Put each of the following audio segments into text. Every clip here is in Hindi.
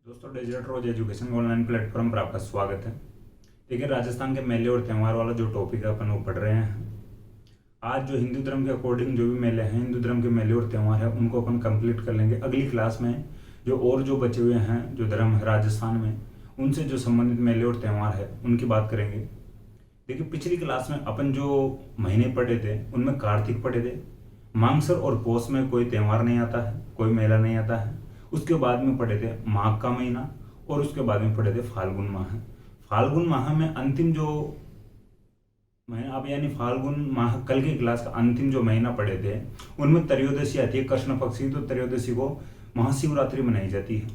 दोस्तों डिजिटल रोज एजुकेशन ऑनलाइन प्लेटफॉर्म पर आपका स्वागत है। देखिए, राजस्थान के मेले और त्यौहार वाला जो टॉपिक है अपन वो पढ़ रहे हैं। आज जो हिंदू धर्म के अकॉर्डिंग जो भी मेले हैं, हिंदू धर्म के मेले और त्यौहार है, उनको अपन कंप्लीट कर लेंगे। अगली क्लास में जो बचे हुए हैं जो धर्म है राजस्थान में, उनसे जो संबंधित मेले और त्यौहार है उनकी बात करेंगे। देखिए, पिछली क्लास में अपन जो महीने पढ़े थे उनमें कार्तिक पढ़े थे। मांगसर और पौष में कोई त्यौहार नहीं आता है, कोई मेला नहीं आता है। उसके बाद में पढ़े थे माघ का महीना और उसके बाद में पढ़े थे फाल्गुन माह। फाल्गुन माह में अंतिम जो महीना, अब यानी फाल्गुन माह कल की क्लास का अंतिम जो महीना पढ़े थे उनमें त्रयोदशी आती है, कृष्ण पक्ष की। तो त्रयोदशी को महाशिवरात्रि मनाई जाती है।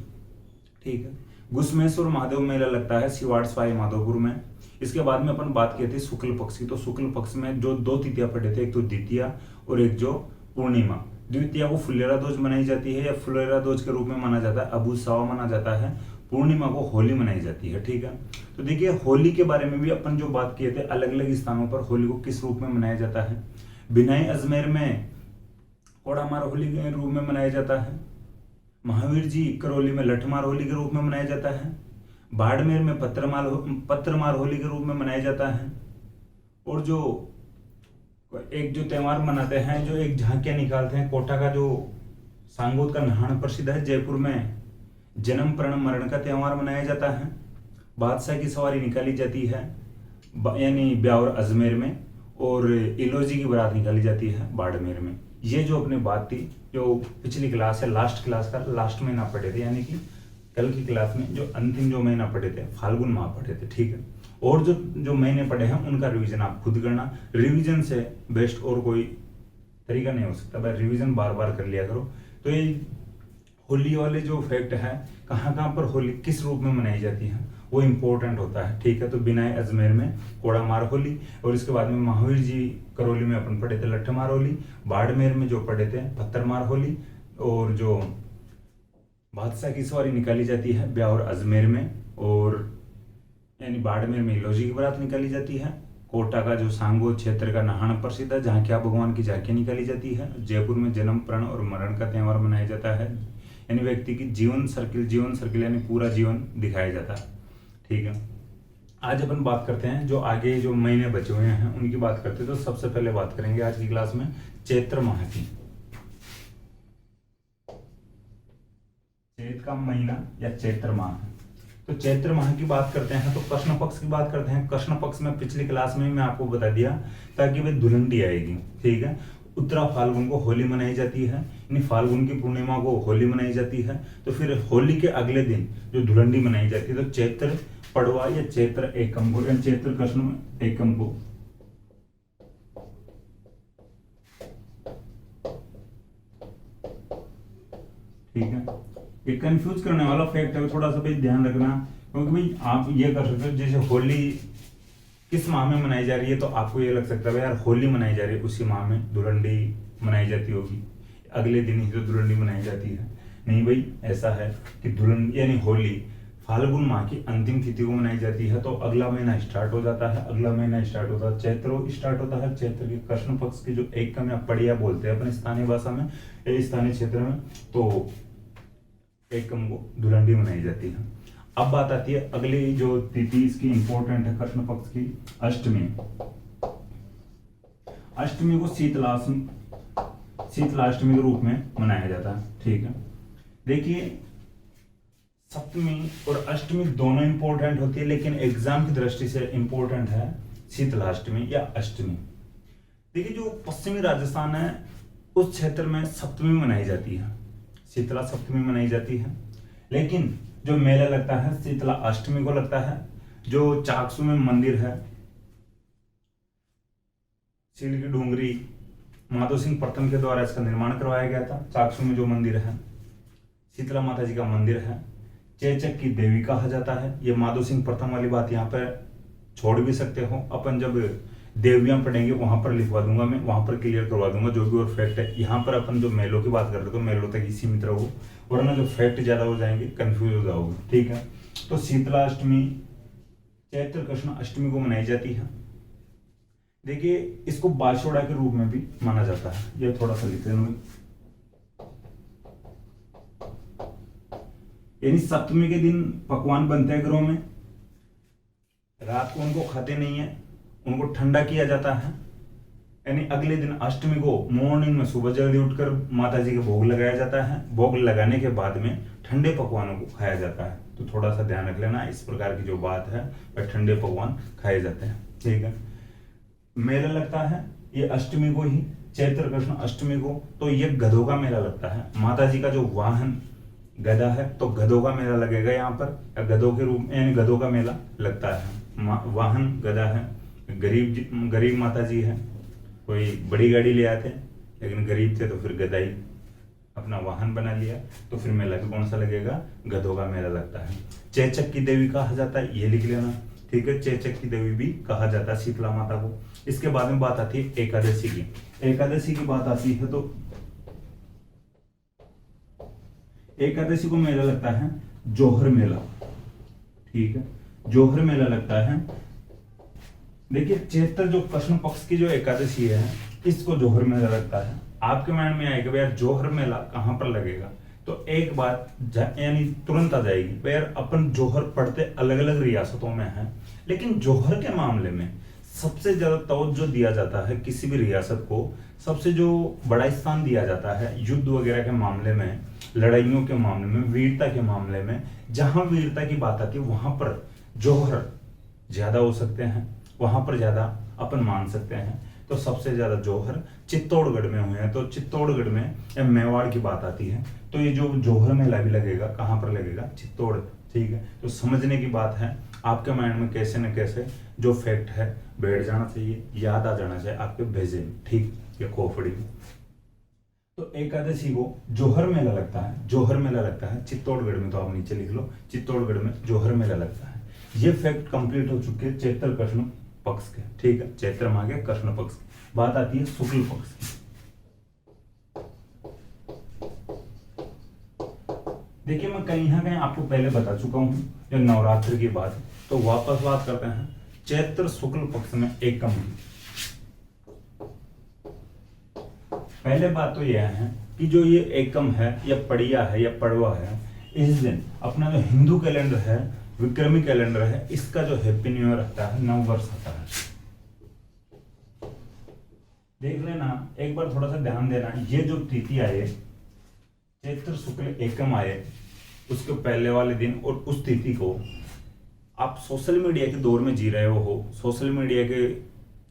ठीक है। घुसमेश्वर महादेव मेला लगता है शिवाड़सवाई माधोपुर में। इसके बाद में अपन बात किए थे शुक्ल पक्ष की। तो शुक्ल पक्ष में जो दो तिथियां पढ़े थे, एक तो द्वितीया और एक जो पूर्णिमा। द्वितीया को फुलेरा दोज मनाई जाती है या फुलेरा दोज के रूप में माना जाता है, अबू सावा माना जाता है। पूर्णिमा को होली मनाई जाती है। ठीक है। तो देखिए, होली के बारे में भी अपन जो बात किए थे, अलग अलग स्थानों पर होली को किस रूप में मनाया जाता है। बिनाई अजमेर में कोड़ामार होली के रूप में मनाया जाता है। महावीर जी करौली में लठमार होली के रूप में मनाया जाता है। बाड़मेर में पत्रमार होली के रूप में मनाया जाता है। और जो एक जो त्यौहार मनाते हैं, जो एक झांकियां निकालते हैं, कोटा का जो सांगोद का नहान प्रसिद्ध है। जयपुर में जन्म प्रण मरण का त्यौहार मनाया जाता है। बादशाह की सवारी निकाली जाती है यानी ब्यावर अजमेर में। और इलोजी की बारात निकाली जाती है बाड़मेर में। ये जो अपनी बात थी, जो पिछली क्लास है, लास्ट क्लास का लास्ट महीना पढ़े थे, यानी कि कल की क्लास में जो अंतिम जो महीना पढ़े थे फाल्गुन माह पढ़े थे। ठीक है। और जो महीने पढ़े हैं उनका रिवीजन आप खुद करना। रिवीजन से बेस्ट और कोई तरीका नहीं हो सकता भाई, रिवीजन बार बार कर लिया करो। तो ये होली वाले जो फैक्ट है, कहाँ कहाँ पर होली किस रूप में मनाई जाती है, वो इंपॉर्टेंट होता है। ठीक है। तो बिनाई अजमेर में कोड़ामार होली, और इसके बाद में महावीर जी करौली में अपन पढ़े थे लठमार होली। बाड़मेर में जो पढ़े थे पत्थरमार होली। और जो बादशाह की सवारी निकाली जाती है ब्यावर अजमेर में, और यानी बाड़मेर में इलोजी की बारात निकाली जाती है। कोटा का जो सांगो क्षेत्र का नहान प्रसिद्ध है, जहाँ क्या भगवान की झांकी निकाली जाती है। जयपुर में जन्म प्रण और मरण का त्यौहार मनाया जाता है, यानी व्यक्ति की जीवन सर्किल यानी पूरा जीवन दिखाया जाता है। ठीक है। आज अपन बात करते हैं जो आगे जो महीने बचे हुए हैं उनकी बात करते हैं। तो सबसे पहले बात करेंगे आज की क्लास में चैत्र माह की। चैत का महीना या चैत्र माह। तो चैत्र माह की बात करते हैं तो कृष्ण पक्ष की बात करते हैं। कृष्ण पक्ष में पिछली क्लास में मैं आपको बता दिया ताकि भाई धुलंडी आएगी। ठीक है। उत्तरा फाल्गुन को होली मनाई जाती है, यानी फाल्गुन की पूर्णिमा को होली मनाई जाती है। तो फिर होली के अगले दिन जो धुलंडी मनाई जाती है, तो चैत्र पड़वा या चैत्र एकम को या चैत्र कृष्ण एकम को ठीक है। ये कंफ्यूज करने वाला फैक्ट है, थोड़ा सा भाई ध्यान रखना, क्योंकि भाई आप ये कर सकते हो जैसे होली किस माह में मनाई जा रही है, तो आपको ये लग सकता है यार होली मनाई जा रही है उसी माह में धुलंडी मनाई जाती होगी, अगले दिन ही तो धुलंडी मनाई जाती है। नहीं भाई, ऐसा है कि धुलंडी यानी होली फाल्गुन माह की अंतिम तिथि को मनाई जाती है। तो अगला महीना स्टार्ट हो जाता है, अगला महीना स्टार्ट होता है चैत्र स्टार्ट होता है। चैत्र के कृष्ण पक्ष की जो एक या पड़िया बोलते हैं अपने स्थानीय भाषा में, स्थानीय क्षेत्र में, तो एकम को धुलंडी मनाई जाती है। अब बात आती है अगली जो तिथि इसकी इंपॉर्टेंट है कृष्ण पक्ष की, अष्टमी। अष्टमी को शीतलाष्टमी के रूप में मनाया जाता है। ठीक है। देखिए, सप्तमी और अष्टमी दोनों इंपॉर्टेंट होती है, लेकिन एग्जाम की दृष्टि से इंपॉर्टेंट है शीतलाष्टमी या अष्टमी। देखिए, जो पश्चिमी राजस्थान है उस क्षेत्र में सप्तमी मनाई जाती है, शीतला सप्तमी मनाई जाती है। लेकिन जो मेला लगता है शीतला अष्टमी को लगता है। जो चाकसू में मंदिर है, सील की डूंगरी, माधो सिंह प्रथम के द्वारा इसका निर्माण करवाया गया था। चाकसू में जो मंदिर है शीतला माता जी का मंदिर है। चेचक की देवी कहा जाता है। ये माधो सिंह प्रथम वाली बात यहाँ पर छोड़ भी सकते हो, अपन जब देवियां पढ़ेंगे वहां पर लिखवा दूंगा, मैं वहां पर क्लियर करवा दूंगा जो भी और फैक्ट है। यहाँ पर अपन जो मेलों की बात कर रहे तो मेलों तक ही सीमित रहो, वरना जो फैक्ट ज्यादा हो जाएंगे कंफ्यूज हो जाओगे। ठीक है। तो शीतला अष्टमी चैत्र कृष्ण अष्टमी को मनाई जाती है। देखिए, इसको बाशोड़ा के रूप में भी माना जाता है। ये थोड़ा सा लिखते हैं। यानी सप्तमी के दिन पकवान बनते हैं घरों में, रात को उनको खाते नहीं है, उनको ठंडा किया जाता है। यानी अगले दिन अष्टमी को मॉर्निंग में सुबह जल्दी उठकर माता जी के भोग लगाया जाता है। भोग लगाने के बाद में ठंडे पकवानों को खाया जाता है। तो थोड़ा सा ध्यान रख लेना, इस प्रकार की जो बात है वह ठंडे पकवान खाए जाते हैं। ठीक है, मेला लगता है ये अष्टमी को ही, चैत्र कृष्ण अष्टमी को। तो ये गधों का मेला लगता है। माता जी का जो वाहन गधा है, तो गधों का मेला लगेगा यहाँ पर, या गधों के रूप यानी गधों का मेला लगता है। वाहन गधा है, गरीब माता जी है, कोई बड़ी गाड़ी ले आते लेकिन गरीब थे तो फिर गधा ही अपना वाहन बना लिया। तो फिर मेला भी कौन सा लगेगा, गधों का मेला लगता है। चेचक की देवी कहा जाता है, ये लिख लेना। ठीक है, चेचक की देवी भी कहा जाता है शीतला माता को। इसके बाद में बात आती है एकादशी की। एकादशी की बात आती है तो एकादशी को मेला लगता है जोहर मेला। ठीक है, जोहर मेला लगता है। देखिए, चैत्र जो कृष्ण पक्ष की जो एकादशी है, इसको जोहर मेला लगता है। आपके माइंड में आएगा यार जोहर मेला कहां पर लगेगा, तो एक बात यानी तुरंत आ जाएगी यार, अपन जोहर पढ़ते अलग अलग रियासतों में हैं, लेकिन जोहर के मामले में सबसे ज्यादा तवज्जो दिया जाता है किसी भी रियासत को, सबसे जो बड़ा स्थान दिया जाता है युद्ध वगैरह के मामले में, लड़ाइयों के मामले में, वीरता के मामले में। जहां वीरता की बात आती है वहां पर जोहर ज्यादा हो सकते हैं, वहां पर ज्यादा अपन मान सकते हैं। तो सबसे ज्यादा जोहर चित्तौड़गढ़ में हुए हैं। तो चित्तौड़गढ़ में या मेवाड़ की बात आती है तो ये जो जोहर मेला भी लगेगा कहां पर लगेगा, चित्तौड़। ठीक है, तो समझने की बात है, आपके माइंड में कैसे न कैसे जो फैक्ट है बैठ जाना चाहिए, याद आ जाना चाहिए आपके भेजे में, ठीक, या खोपड़ी में। तो एकादशी को जोहर मेला लगता है, जोहर मेला लगता है चित्तौड़गढ़ में। तो आप नीचे लिख लो, चित्तौड़गढ़ में जोहर मेला लगता है। ये फैक्ट कंप्लीट हो चुके हैं चैत्र कृष्ण पक्ष के। ठीक है, चैत्र माह के कृष्ण पक्ष की। बात आती है शुक्ल पक्ष की। देखिए, मैं कहीं ना कहीं आपको पहले बता चुका हूं जो नवरात्र की बात, तो वापस बात करते हैं चैत्र शुक्ल पक्ष में एकम की। पहले बात तो यह है कि जो ये एकम है या पड़िया है या पड़वा है, इस दिन अपना जो हिंदू कैलेंडर है, विक्रमी कैलेंडर है, इसका जो हैप्पी न्यू ईयर आता है, नव वर्ष आता है। देख लेना एक बार, थोड़ा सा ध्यान देना। ये जो तिथि आए, चैत्र शुक्ल एकम आए, उसके पहले वाले दिन और उस तिथि को आप सोशल मीडिया के दौर में जी रहे हो, सोशल मीडिया के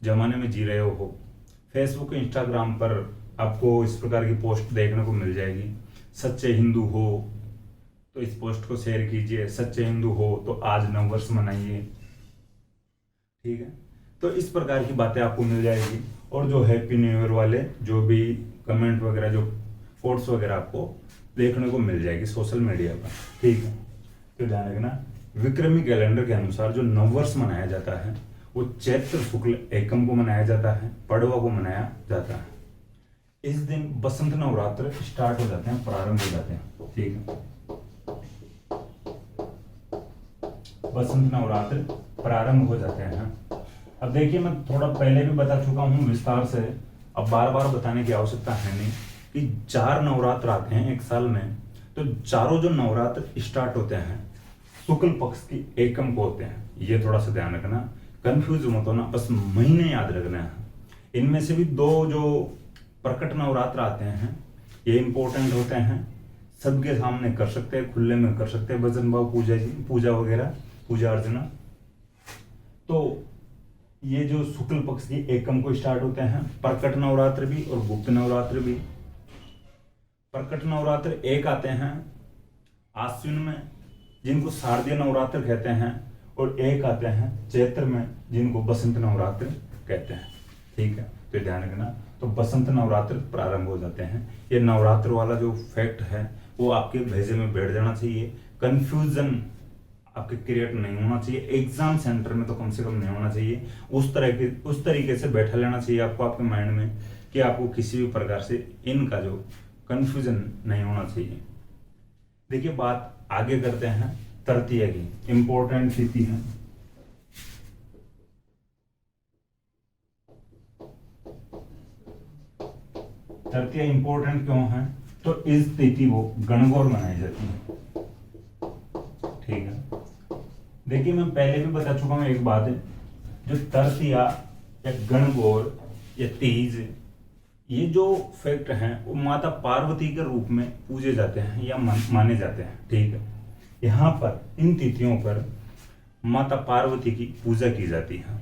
जमाने में जी रहे हो, फेसबुक इंस्टाग्राम पर आपको इस प्रकार की पोस्ट देखने को मिल जाएगी। सच्चे हिंदू हो तो इस पोस्ट को शेयर कीजिए, सच्चे हिंदू हो तो आज नववर्ष मनाइए। ठीक है, तो इस प्रकार की बातें आपको मिल जाएगी। और जो हैप्पी न्यू ईयर वाले जो भी कमेंट वगैरह, जो कोट्स वगैरह आपको देखने को मिल जाएगी सोशल मीडिया पर। ठीक है, तो ध्यान रखना, विक्रमी कैलेंडर के अनुसार जो नववर्ष मनाया जाता है वो चैत्र शुक्ल एकम को मनाया जाता है, पड़वा को मनाया जाता है। इस दिन बसंत नवरात्र स्टार्ट हो जाते हैं, प्रारंभ हो जाते हैं। ठीक है, बसंत नवरात्र प्रारंभ हो जाते हैं। अब देखिए, मैं थोड़ा पहले भी बता चुका हूं विस्तार से, अब बार बार बताने की आवश्यकता है नहीं कि 4 नवरात्र आते हैं एक साल में। तो चारों जो नवरात्र स्टार्ट होते हैं शुक्ल पक्ष की एकम को होते हैं। ये थोड़ा सा ध्यान रखना, कंफ्यूज मत होना, बस महीने याद रखना है। इनमें से भी 2 जो प्रकट नवरात्र आते हैं ये इंपॉर्टेंट होते हैं, सबके सामने कर सकते हैं, खुले में कर सकते हैं, भजन भाव पूजा वगैरह, पूजा अर्चना। तो ये जो शुक्ल पक्ष की एकम को स्टार्ट होते हैं, प्रकट नवरात्र भी और गुप्त नवरात्र भी। प्रकट नवरात्र एक आते हैं आश्विन में, जिनको शारदीय नवरात्र कहते हैं, और एक आते हैं चैत्र में, जिनको बसंत नवरात्र कहते हैं। ठीक है, तो ध्यान रखना। तो बसंत नवरात्र प्रारंभ हो जाते हैं। ये नवरात्र वाला जो फैक्ट है वो आपके भेजे में बैठ जाना चाहिए, कंफ्यूजन आपके क्रिएट नहीं होना चाहिए, एग्जाम सेंटर में तो कम से कम नहीं होना चाहिए। उस तरीके से बैठा लेना चाहिए आपको आपके माइंड में कि आपको किसी भी प्रकार से इनका जो कंफ्यूजन नहीं होना चाहिए। देखिए, बात आगे करते हैं तृतीया की, इंपॉर्टेंट तिथि है। तृतीया इंपॉर्टेंट क्यों है, तो इस तिथि को गणगौर मनाई जाती है। ठीक है। देखिए मैं पहले भी बता चुका हूँ एक बात है, जो तृतीया या गणगौर या तीज, ये जो फैक्ट हैं वो माता पार्वती के रूप में पूजे जाते हैं या माने जाते हैं। ठीक है, यहाँ पर इन तिथियों पर माता पार्वती की पूजा की जाती है।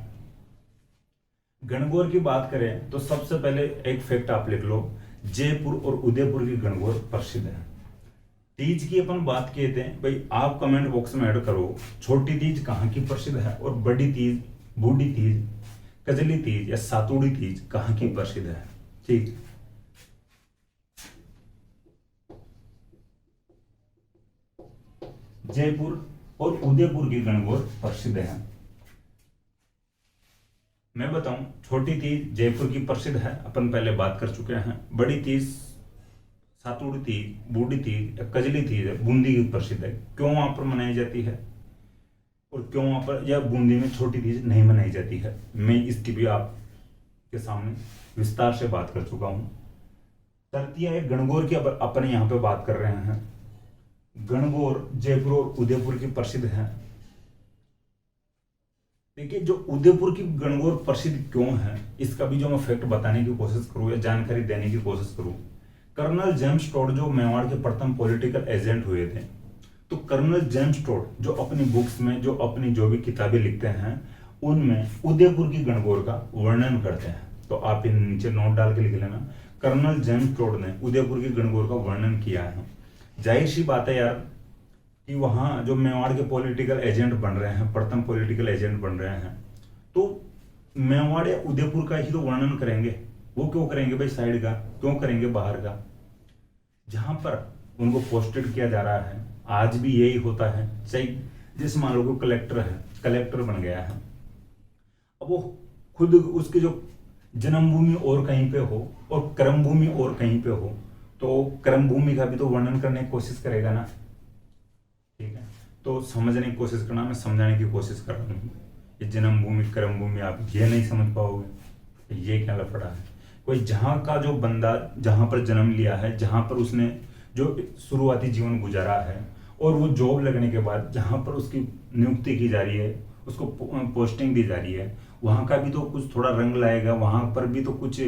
गणगौर की बात करें तो सबसे पहले एक फैक्ट आप लिख लो, जयपुर और उदयपुर की गणगौर प्रसिद्ध है। तीज की अपन बात किए थे भाई, आप कमेंट बॉक्स में ऐड करो छोटी तीज कहाँ की प्रसिद्ध है और बड़ी तीज, बूढ़ी तीज, कजली तीज या सातुड़ी तीज कहाँ की प्रसिद्ध है। ठीक, जयपुर और उदयपुर की गणगौर प्रसिद्ध है। मैं बताऊं, छोटी तीज जयपुर की प्रसिद्ध है, अपन पहले बात कर चुके हैं। बड़ी तीज, सातुड़ी तीज, बूढ़ी तीज या कजली तीज बूंदी की प्रसिद्ध है। क्यों वहां पर मनाई जाती है और क्यों वहां पर या बूंदी में छोटी तीज नहीं मनाई जाती है, मैं इसकी भी आपके सामने विस्तार से बात कर चुका हूं। तृतीया या गणगौर की अपन यहाँ पे बात कर रहे हैं। गणगौर जयपुर और उदयपुर की प्रसिद्ध है। देखिए, जो उदयपुर की गणगौर प्रसिद्ध क्यों है, इसका भी जो मैं फैक्ट बताने की कोशिश करूं या जानकारी देने की कोशिश करूं, कर्नल जेम्स टोड जो मेवाड़ के प्रथम पॉलिटिकल एजेंट हुए थे, तो कर्नल जेम्स टोड जो अपनी बुक्स में, जो अपनी जो भी किताबें लिखते हैं, उनमें उदयपुर की गणगौर का वर्णन करते हैं। तो आप इन नीचे नोट डाल के लिख लेना, कर्नल जेम्स टोड ने उदयपुर की गणगौर का वर्णन किया है। जाहिर सी बात है यार कि वहाँ जो मेवाड़ के पॉलिटिकल एजेंट बन रहे हैं, प्रथम पॉलिटिकल एजेंट बन रहे हैं, तो मेवाड़ या उदयपुर का ही तो वर्णन करेंगे। वो क्यों करेंगे भाई साइड का, क्यों करेंगे बाहर का, जहां पर उनको पोस्टेड किया जा रहा है। आज भी यही होता है, चाहे जिस मान लो को कलेक्टर है, कलेक्टर बन गया है, अब वो खुद उसकी जो जन्मभूमि और कहीं पे हो और कर्मभूमि और कहीं पे हो, तो कर्मभूमि का भी तो वर्णन करने की कोशिश करेगा ना। ठीक है, तो समझने की कोशिश करना, मैं समझाने की कोशिश कर रहा हूँ। ये जन्मभूमि कर्मभूमि आप ये नहीं समझ पाओगे, ये क्या लफड़ा है। कोई जहाँ का जो बंदा जहाँ पर जन्म लिया है, जहाँ पर उसने जो शुरुआती जीवन गुजारा है, और वो जॉब लगने के बाद जहाँ पर उसकी नियुक्ति की जा रही है, उसको पोस्टिंग दी जा रही है, वहाँ का भी तो कुछ थोड़ा रंग लाएगा, वहाँ पर भी तो कुछ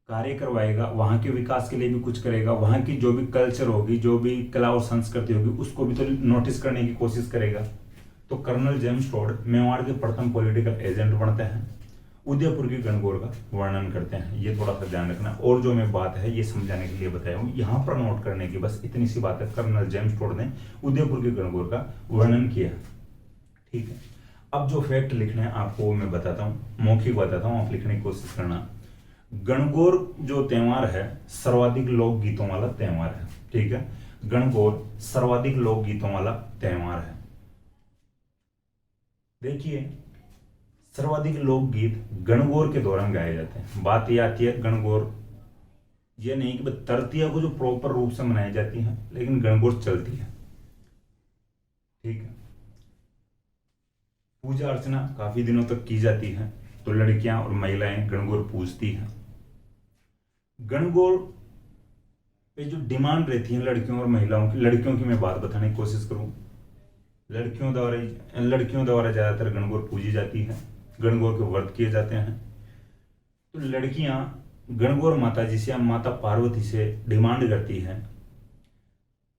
कार्य करवाएगा, वहाँ के विकास के लिए भी कुछ करेगा, वहाँ की जो भी कल्चर होगी, जो भी कला और संस्कृति होगी, उसको भी तो नोटिस करने की कोशिश करेगा। तो कर्नल जेम्स टोड मेवाड़ के प्रथम पॉलिटिकल एजेंट बनते हैं, उदयपुर की गणगौर का वर्णन करते हैं। ये थोड़ा सा ध्यान रखना, और जो मैं बात है ये समझाने के लिए बताया हूँ, यहाँ पर नोट करने की बस इतनी सी बात है। कर्नल जेम्स टोड ने उदयपुर की गणगौर का वर्णन किया। ठीक है, अब जो फैक्ट लिखने हैं आपको मैं बताता हूँ, मौखिक बताता हूँ, आप लिखने की कोशिश करना। गणगौर जो त्योहार है सर्वाधिक लोक गीतों वाला त्योहार है। ठीक है, गणगौर सर्वाधिक लोक गीतों वाला त्योहार है। देखिए, सर्वाधिक लोकगीत गणगौर के दौरान गाए जाते हैं। बात ये आती है गणगौर, ये नहीं कि तृतीया को जो प्रॉपर रूप से मनाई जाती है, लेकिन गणगौर चलती है। ठीक है, पूजा अर्चना काफी दिनों तक की जाती है, तो लड़कियां और महिलाएं गणगौर पूजती हैं। गणगौर पे जो डिमांड रहती है लड़कियों और महिलाओं की, लड़कियों की मैं बात बताने की कोशिश करूं, लड़कियों द्वारा ज्यादातर गणगौर पूजी जाती है, गणगौर के व्रत किए जाते हैं। तो लड़कियां गणगौर माता जी से या माता पार्वती से डिमांड करती हैं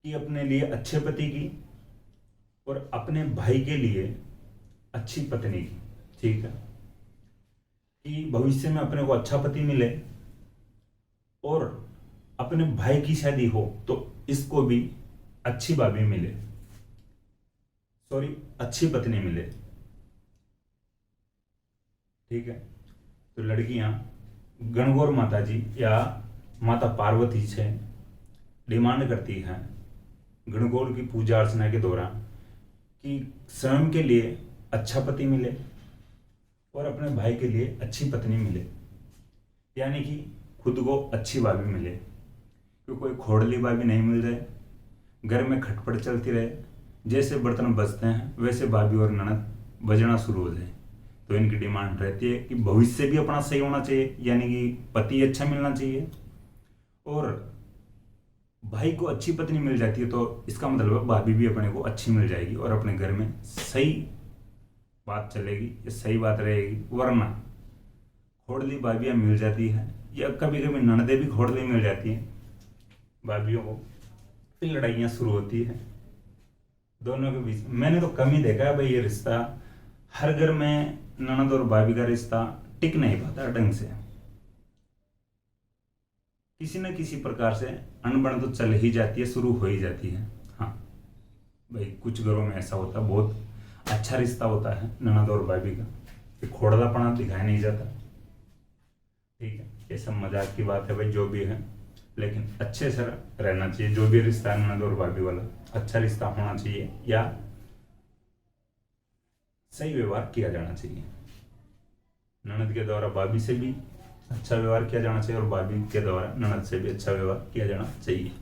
कि अपने लिए अच्छे पति की और अपने भाई के लिए अच्छी पत्नी की। ठीक है, कि भविष्य में अपने को अच्छा पति मिले और अपने भाई की शादी हो तो इसको भी अच्छी भाभी मिले, सॉरी अच्छी पत्नी मिले। ठीक है, तो लड़कियां गणगौर माता जी या माता पार्वती से डिमांड करती हैं गणगौर की पूजा अर्चना के दौरान कि स्वयं के लिए अच्छा पति मिले और अपने भाई के लिए अच्छी पत्नी मिले, यानी कि खुद को अच्छी भाभी मिले। क्योंकि कोई खोड़ली भाभी नहीं मिल जाए, घर में खटपट चलती रहे, जैसे बर्तन बजते हैं वैसे भाभी और ननद बजना शुरू हो जाए। तो इनकी डिमांड रहती है कि भविष्य भी अपना सही होना चाहिए, यानी कि पति अच्छा मिलना चाहिए, और भाई को अच्छी पत्नी मिल जाती है तो इसका मतलब है भाभी भी अपने को अच्छी मिल जाएगी और अपने घर में सही बात चलेगी, ये सही बात रहेगी। वरना खोड़ली भाभियाँ मिल जाती है या कभी कभी ननदे भी खोड़ली मिल जाती हैं भाभियों को, फिर लड़ाइयाँ शुरू होती है दोनों के बीच। मैंने तो कम ही देखा है भाई ये रिश्ता, हर घर में ननद और भाभी का रिश्ता टिक नहीं पाता ढंग से, किसी न किसी प्रकार से अनबन तो चल ही जाती है, शुरू हो ही जाती है। हाँ भाई कुछ घरों में ऐसा होता है, बहुत अच्छा रिश्ता होता है ननद और भाभी का, कि खोड़लापना दिखाया नहीं जाता। ठीक है, ये सब मजाक की बात है भाई, जो भी है, लेकिन अच्छे से रहना चाहिए। जो भी रिश्ता है ननद और भाभी वाला अच्छा रिश्ता होना चाहिए या सही व्यवहार किया जाना चाहिए। ननद के द्वारा भाभी से भी अच्छा व्यवहार किया जाना चाहिए और भाभी के द्वारा ननद से भी अच्छा व्यवहार किया जाना चाहिए।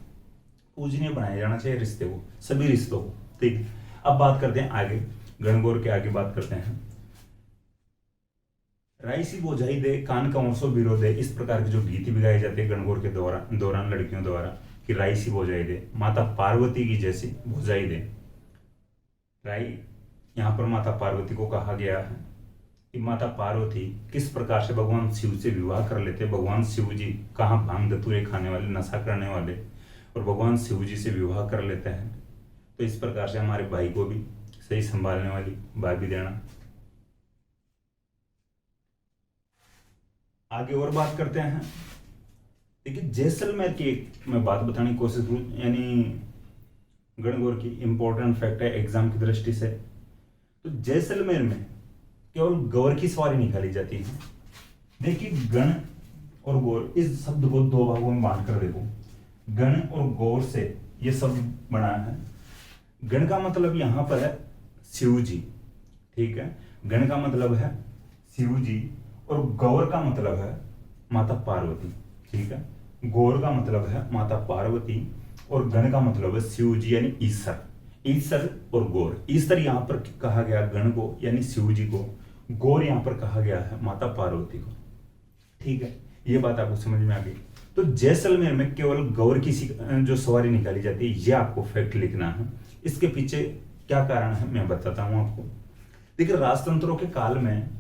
पूजनीय बनाया जाना चाहिए रिश्ते को, सभी रिश्तों को। ठीक, अब बात करते हैं आगे, गणगौर के आगे बात करते हैं। राइसी बोझाई दे कान कंवरसो बिरो दे, इस प्रकार के जो गीत भी गाए जाते हैं गणगौर के दौरान लड़कियों द्वारा, कि राइसी बोझाई दे, माता पार्वती की जैसी बोझाई दे। राई यहाँ पर माता पार्वती को कहा गया है कि माता पार्वती किस प्रकार से भगवान शिव से विवाह कर लेते। भगवान शिव जी कहाँ भांग धतूरे खाने वाले, नशा करने वाले, और भगवान शिव जी से विवाह कर लेते हैं। तो इस प्रकार से हमारे भाई को भी सही संभालने वाली भाभी देना। आगे और बात करते हैं। देखिए जैसलमेर की एक मैं बात बताने की कोशिश करूँ, यानी गणगौर की इंपॉर्टेंट फैक्ट है एग्जाम की दृष्टि से। तो जैसलमेर में केवल गौर की सवारी निकाली जाती है। देखिए गण और गौर, इस शब्द को दो भागों में बांट कर देखो। गण और गौर से ये शब्द बना है। गण का मतलब यहां पर है शिव जी, ठीक है, गण का मतलब है शिव जी, और गौर का मतलब है माता पार्वती, ठीक है। गौर का मतलब है माता पार्वती और गण का मतलब है शिव जी यानी ईश्वर। ईश्वर और गौर, ईश्वर यहां पर कहा गया गण को यानी शिव जी को, गौर यहां पर कहा गया है माता पार्वती को। ठीक है, ये बात आपको समझ में आ गई। तो जैसलमेर में केवल गौर की जो सवारी निकाली जाती है, ये आपको फैक्ट लिखना है। इसके पीछे क्या कारण है मैं बताता हूं आपको। देखिए राजतंत्रों के काल में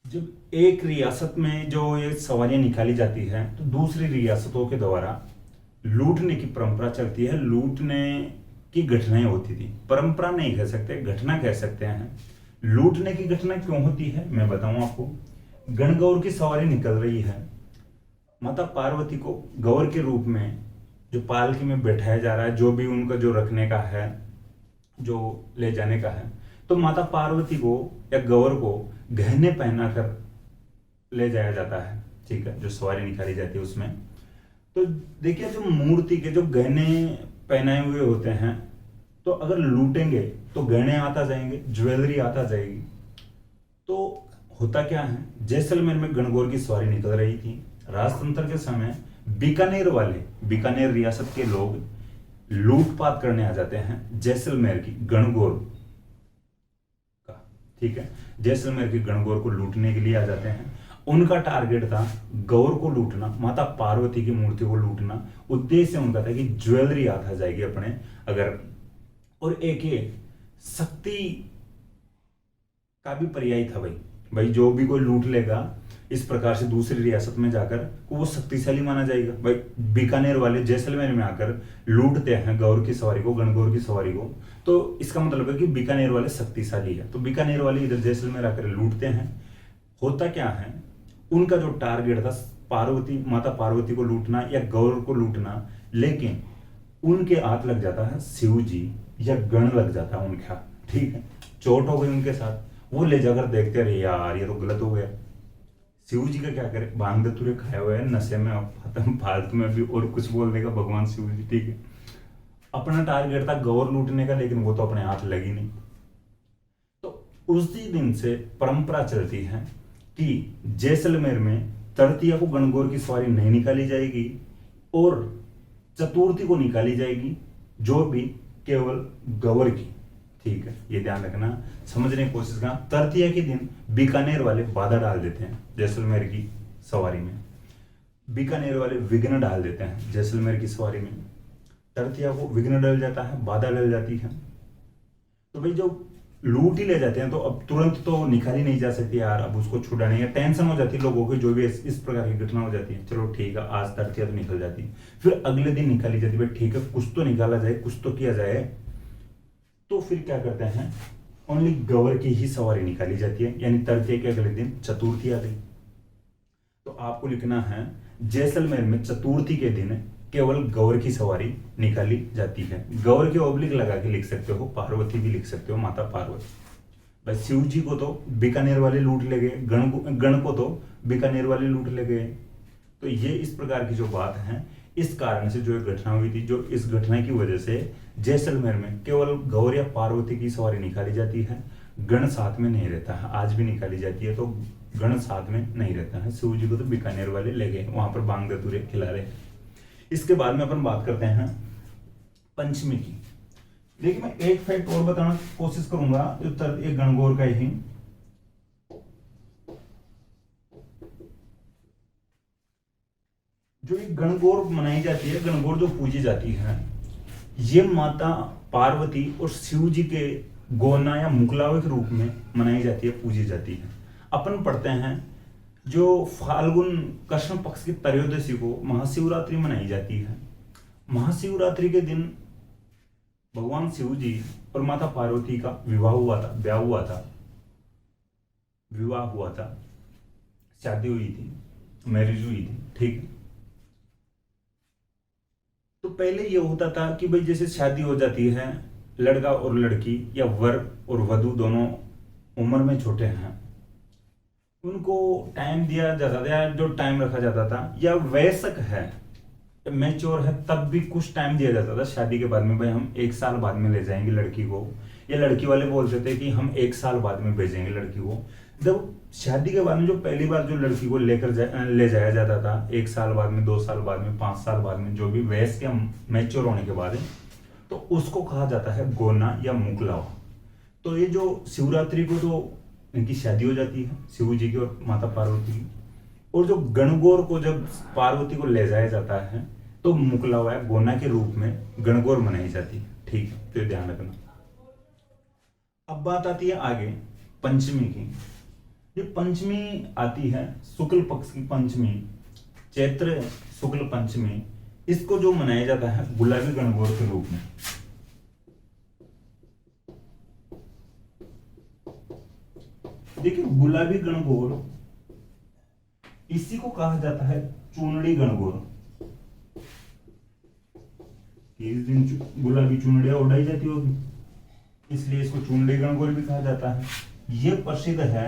जब एक रियासत में जो ये सवारियां निकाली जाती है तो दूसरी रियासतों के द्वारा लूटने की परंपरा चलती है, लूटने की घटनाएं होती थी। परंपरा नहीं कह सकते, घटना कह सकते हैं। लूटने की घटना क्यों होती है मैं बताऊं आपको। गणगौर की सवारी निकल रही है, माता पार्वती को गौर के रूप में जो पालकी में बैठाया जा रहा है, जो भी उनका जो रखने का है, जो ले जाने का है, तो माता पार्वती को या गौर को गहने पहनाकर ले जाया जाता है। ठीक है, जो सवारी निकाली जाती है उसमें तो देखिए जो मूर्ति के जो गहने पहनाए हुए होते हैं, तो अगर लूटेंगे तो गहने आता जाएंगे, ज्वेलरी आता जाएगी। तो होता क्या है, जैसलमेर में गणगौर की सवारी निकल रही थी। राजतंत्र के समय बीकानेर वाले, बीकानेर रियासत के लोग लूटपाट करने आ जाते हैं जैसलमेर की गणगौर का। ठीक है, जैसलमेर की गणगौर को लूटने के लिए आ जाते हैं। उनका टारगेट था गौर को लूटना, माता पार्वती की मूर्ति को लूटना। उद्देश्य उनका था कि ज्वेलरी आता जाएगी अपने अगर, और एक ये शक्ति का भी पर्याय था भाई जो भी कोई लूट लेगा इस प्रकार से दूसरी रियासत में जाकर को वो शक्तिशाली माना जाएगा। भाई बीकानेर वाले जैसलमेर में आकर लूटते हैं गौर की सवारी को, गणगौर की सवारी को, तो इसका मतलब है कि बीकानेर वाले शक्तिशाली है। तो बीकानेर वाले इधर जैसलमेर आकर लूटते हैं। होता क्या है, उनका जो टारगेट था पार्वती, माता पार्वती को लूटना या गौर को लूटना, लेकिन उनके हाथ लग जाता है शिव जी या गण लग जाता है उनका। ठीक है, चोट हो गई उनके साथ, वो ले जाकर देखते रहे यार ये तो गलत हो गया। शिव जी का क्या करे, भांग धतूरे खाए हुए हैं, नशे में फालतू में भी और कुछ बोल देगा भगवान शिव जी। ठीक है, अपना टारगेट था गौर लूटने का, लेकिन वो तो अपने हाथ लगी नहीं। तो उसी दिन से परंपरा चलती है कि जैसलमेर में तृतीया को गणगौर की सवारी नहीं निकाली जाएगी और चतुर्थी को निकाली जाएगी, जो भी केवल गौर की। ठीक है, ये ध्यान रखना, समझने की कोशिश करना। तृतीया के दिन बीकानेर वाले बाधा डाल देते हैं जैसलमेर की सवारी में। बीकानेर वाले विघ्न डाल देते हैं जैसलमेर की सवारी में, तड़तिया को विघ्न डल जाता है, बाधा डल जाती है। तो भाई जो लूट ही ले जाते हैं तो अब तुरंत तो निकाली नहीं जा सकती यार, अब उसको छुड़ाने या टेंशन हो जाती है लोगों की, जो भी इस प्रकार की घटना हो जाती है। चलो ठीक है, आज तड़तिया तो निकल जाती है, फिर अगले दिन निकाली जाती है, भाई ठीक है कुछ तो निकाला जाए, कुछ तो किया जाए। तो फिर क्या करते हैं, ओनली गवर की ही सवारी निकाली जाती है, यानी तड़तिया के अगले दिन चतुर्थी आ गई। तो आपको लिखना है जैसलमेर में चतुर्थी के दिन केवल गौर की सवारी निकाली जाती है। गौर के ओब्लिक लगा के लिख सकते हो, पार्वती भी लिख सकते हो, माता पार्वती। भाई शिव जी को तो बीकानेर वाले लूट ले गए, गण को तो बीकानेर वाले लूट ले गए। तो ये इस प्रकार की जो बात है, इस कारण से जो एक घटना हुई थी, जो इस घटना की वजह से जैसलमेर में केवल गौर या पार्वती की सवारी निकाली जाती है, गण साथ में नहीं रहता है। आज भी निकाली जाती है तो गण साथ में नहीं रहता है। शिव जी को तो बीकानेर वाले ले गए, वहां पर बांग दतूरे खिला रहे। इसके बाद में अपन बात करते हैं पंचमी की। देखिए मैं एक फैक्ट और बताना कोशिश करूंगा, उत्तर एक गणगौर का ही। जो एक गणगौर मनाई जाती है, गणगौर जो पूजी जाती है, ये माता पार्वती और शिव जी के गोना या मुकलावे के रूप में मनाई जाती है, पूजी जाती है। अपन पढ़ते हैं जो फाल्गुन कृष्ण पक्ष की त्रयोदशी को महाशिवरात्रि मनाई जाती है। महाशिवरात्रि के दिन भगवान शिव जी और माता पार्वती का विवाह हुआ था, ब्याह हुआ था, विवाह हुआ था, शादी हुई थी, मैरिज हुई थी, ठीक है। तो पहले ये होता था कि भाई जैसे शादी हो जाती है, लड़का और लड़की या वर और वधू दोनों उम्र में छोटे हैं, उनको टाइम दिया जाता था, या जो टाइम रखा जाता था, या वयस्क है, मैच्योर है, तब भी कुछ टाइम दिया जाता था शादी के बाद में। भाई हम 1 साल बाद में ले जाएंगे लड़की को, या लड़की वाले बोलते थे कि हम 1 साल बाद में भेजेंगे लड़की को। जब शादी के बाद में जो पहली बार जो लड़की को ले जाया जाता था, 1 साल बाद में, 2 साल बाद में, 5 साल बाद में, जो भी वयस्क या मैच्योर होने के बाद है, तो उसको कहा जाता है गोना या मुकलावा। तो ये जो शिवरात्रि को तो इनकी शादी हो जाती है, शिव जी की और माता पार्वती की। और जो गणगौर को जब पार्वती को ले जाया जाता है तो मुकलावा या गोना के रूप में गणगौर मनाई जाती है, ठीक है, तो ध्यान रखना। अब बात आती है आगे पंचमी की। ये पंचमी आती है शुक्ल पक्ष की पंचमी, चैत्र शुक्ल पंचमी। इसको जो मनाया जाता है गुलाबी गणगौर के रूप में। देखिए गुलाबी गणगौर, इसी को कहा जाता है चूनड़ी गणगौर। इस दिन गुलाबी चुनड़ियां उड़ाई जाती होगी, इसलिए इसको चूनड़ी गणगौर भी कहा जाता है। ये प्रसिद्ध है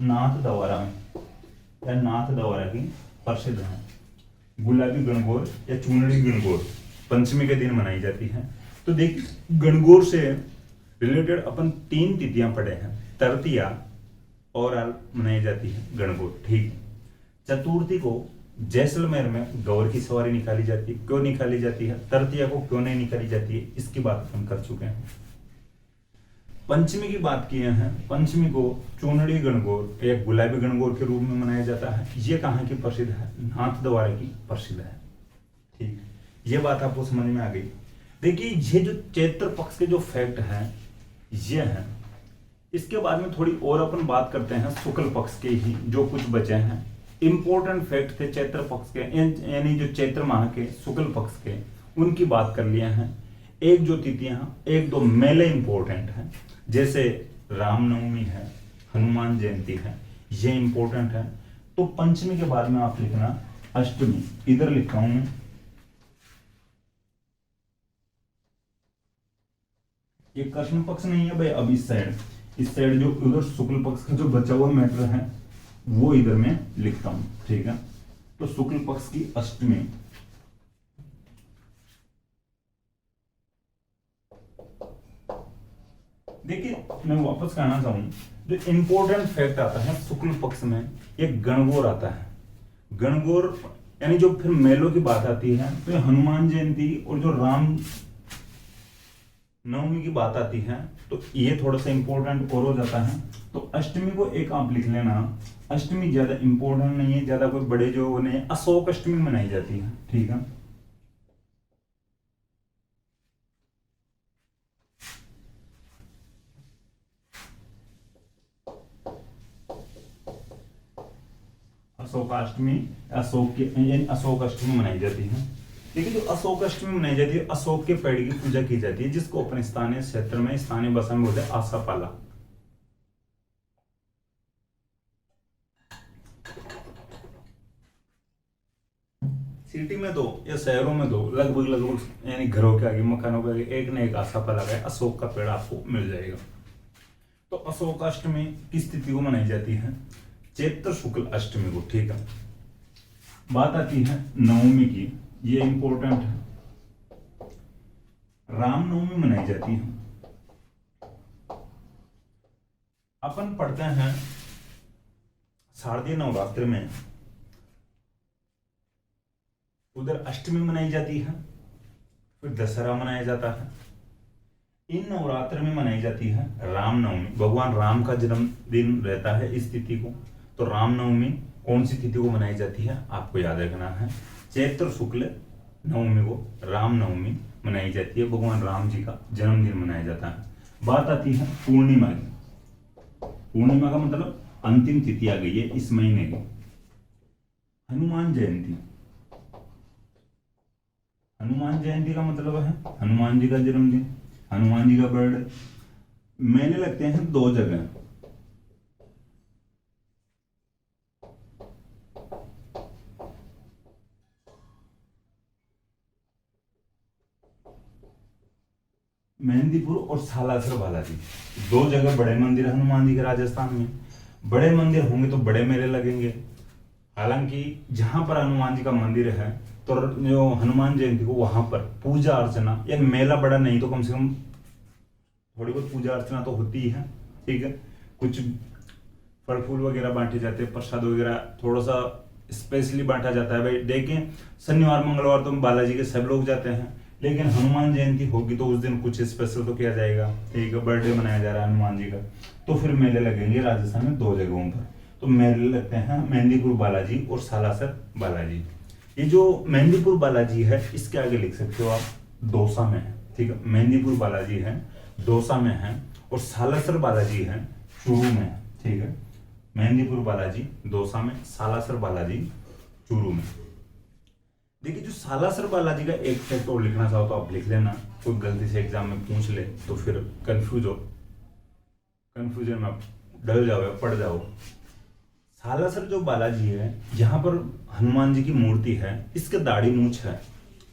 नाथ द्वारा में, या नाथ द्वारा की प्रसिद्ध है। गुलाबी गणगौर या चूनड़ी गणगौर पंचमी के दिन मनाई जाती है। तो देखिए गणगौर से रिलेटेड अपन 3 तिथियां पढ़े हैं। तृतीया ओवरऑल मनाई जाती है गणगौर, ठीक। चतुर्थी को जैसलमेर में गौर की सवारी निकाली जाती है, क्यों निकाली जाती है, तृतीया को क्यों नहीं निकाली जाती है, इसकी बात हम कर चुके हैं। पंचमी की बात किए हैं, पंचमी को चूनड़ी गणगौर या गुलाबी गणगौर के रूप में मनाया जाता है। ये कहाँ की प्रसिद्ध है, नाथ द्वारा की प्रसिद्ध है, ठीक। ये बात आपको समझ में आ गई। देखिए ये जो चैत्र पक्ष के जो फैक्ट हैं ये हैं। इसके बाद में थोड़ी और अपन बात करते हैं शुक्ल पक्ष के ही जो कुछ बचे हैं। इंपॉर्टेंट फैक्ट थे चैत्र पक्ष के, यानी जो चैत्र माह के शुक्ल पक्ष के, उनकी बात कर लिए हैं। एक जो तिथियां, 1-2 मेले इंपॉर्टेंट हैं, जैसे रामनवमी है, हनुमान जयंती है, ये इंपॉर्टेंट है। तो पंचमी के बाद में आप लिखना अष्टमी, इधर लिखा हूं मैं, ये कृष्ण पक्ष नहीं है भाई। अब इस साइड जो उधर शुक्ल पक्ष का जो बचा हुआ मैटर है वो इधर मैं लिखता हूं, ठीक है। तो शुक्ल पक्ष की अष्टमी, देखिए मैं वापस कहना चाहूं, जो इंपॉर्टेंट फैक्ट आता है शुक्ल पक्ष में, एक गणगौर आता है। गणगौर यानी जो फिर मेलों की बात आती है तो ये हनुमान जयंती और जो राम नवमी की बात आती है तो ये थोड़ा सा इंपॉर्टेंट और हो जाता है। तो अष्टमी को एक आप लिख लेना, अष्टमी ज्यादा इंपॉर्टेंट नहीं है, ज्यादा कोई बड़े जो नहीं, अशोक अष्टमी मनाई जाती है, ठीक है। अशोकाष्टमी, अशोक की यानी अशोक अष्टमी मनाई जाती है। देखिए जो अशोक अष्टमी मनाई जाती है, अशोक के पेड़ की पूजा की जाती है, जिसको अपने स्थानीय क्षेत्र में, स्थानीय भाषा में बोलते हैं आसापाला। सिटी में दो या शहरों में दो, लगभग लगभग यानी घरों के आगे, मकानों के आगे एक न एक आसापाला का अशोक का पेड़ आपको मिल जाएगा। तो अशोक अष्टमी किस तिथि को मनाई जाती है? चैत्र शुक्ल अष्टमी को, ठीक है। बात आती है नवमी की, ये इंपॉर्टेंट है। रामनवमी मनाई जाती है। अपन पढ़ते हैं शारदीय नवरात्र में, उधर अष्टमी मनाई जाती है, फिर दशहरा मनाया जाता है। इन नवरात्र में मनाई जाती है रामनवमी, भगवान राम का जन्मदिन रहता है इस तिथि को। तो रामनवमी कौन सी तिथि को मनाई जाती है आपको याद रखना है, चैत्र शुक्ल नवमी को रामनवमी मनाई जाती है, भगवान राम जी का जन्मदिन मनाया जाता है। बात आती है पूर्णिमा की। पूर्णिमा का मतलब अंतिम तिथि आ गई है इस महीने की। हनुमान जयंती, हनुमान जयंती का मतलब है हनुमान जी का जन्मदिन, हनुमान जी का बर्थडे। मेले लगते हैं दो जगह, मेहंदीपुर और सालासर बालाजी, दो जगह बड़े मंदिर हनुमान जी के राजस्थान में। बड़े मंदिर होंगे तो बड़े मेले लगेंगे। हालांकि जहां पर हनुमान जी का मंदिर है तो जो हनुमान जयंती को वहां पर पूजा अर्चना, या मेला बड़ा नहीं तो कम से कम थोड़ी बहुत पूजा अर्चना तो होती ही है, ठीक है। कुछ फल फूल वगैरह बांटे जाते हैं, प्रसाद वगैरह थोड़ा सा स्पेशली बांटा जाता है। भाई देखिए शनिवार मंगलवार तो बालाजी के सब लोग जाते हैं, लेकिन हनुमान जयंती होगी तो उस दिन कुछ स्पेशल तो किया जाएगा, ठीक है। बर्थडे मनाया जा रहा है हनुमान जी का, तो फिर मेले लगेंगे राजस्थान में दो जगहों पर। तो मेले लगते हैं मेहंदीपुर बालाजी और सालासर बालाजी। ये जो मेहंदीपुर बालाजी है इसके आगे लिख सकते हो आप, दौसा में है, ठीक है। मेहंदीपुर बालाजी है दौसा में है, और सालासर बालाजी है चूरू में है, ठीक है। मेहंदीपुर बालाजी दौसा में, सालासर बालाजी चूरू में। देखिए जो सालासर बालाजी का एक फैक्ट और लिखना चाहो तो आप लिख लेना, कोई गलती से एग्जाम में पूछ ले तो फिर कंफ्यूजन में आप डल जाओ या पड़ जाओ। सालासर जो बालाजी है, यहाँ पर हनुमान जी की मूर्ति है, इसके दाढ़ी मूछ है,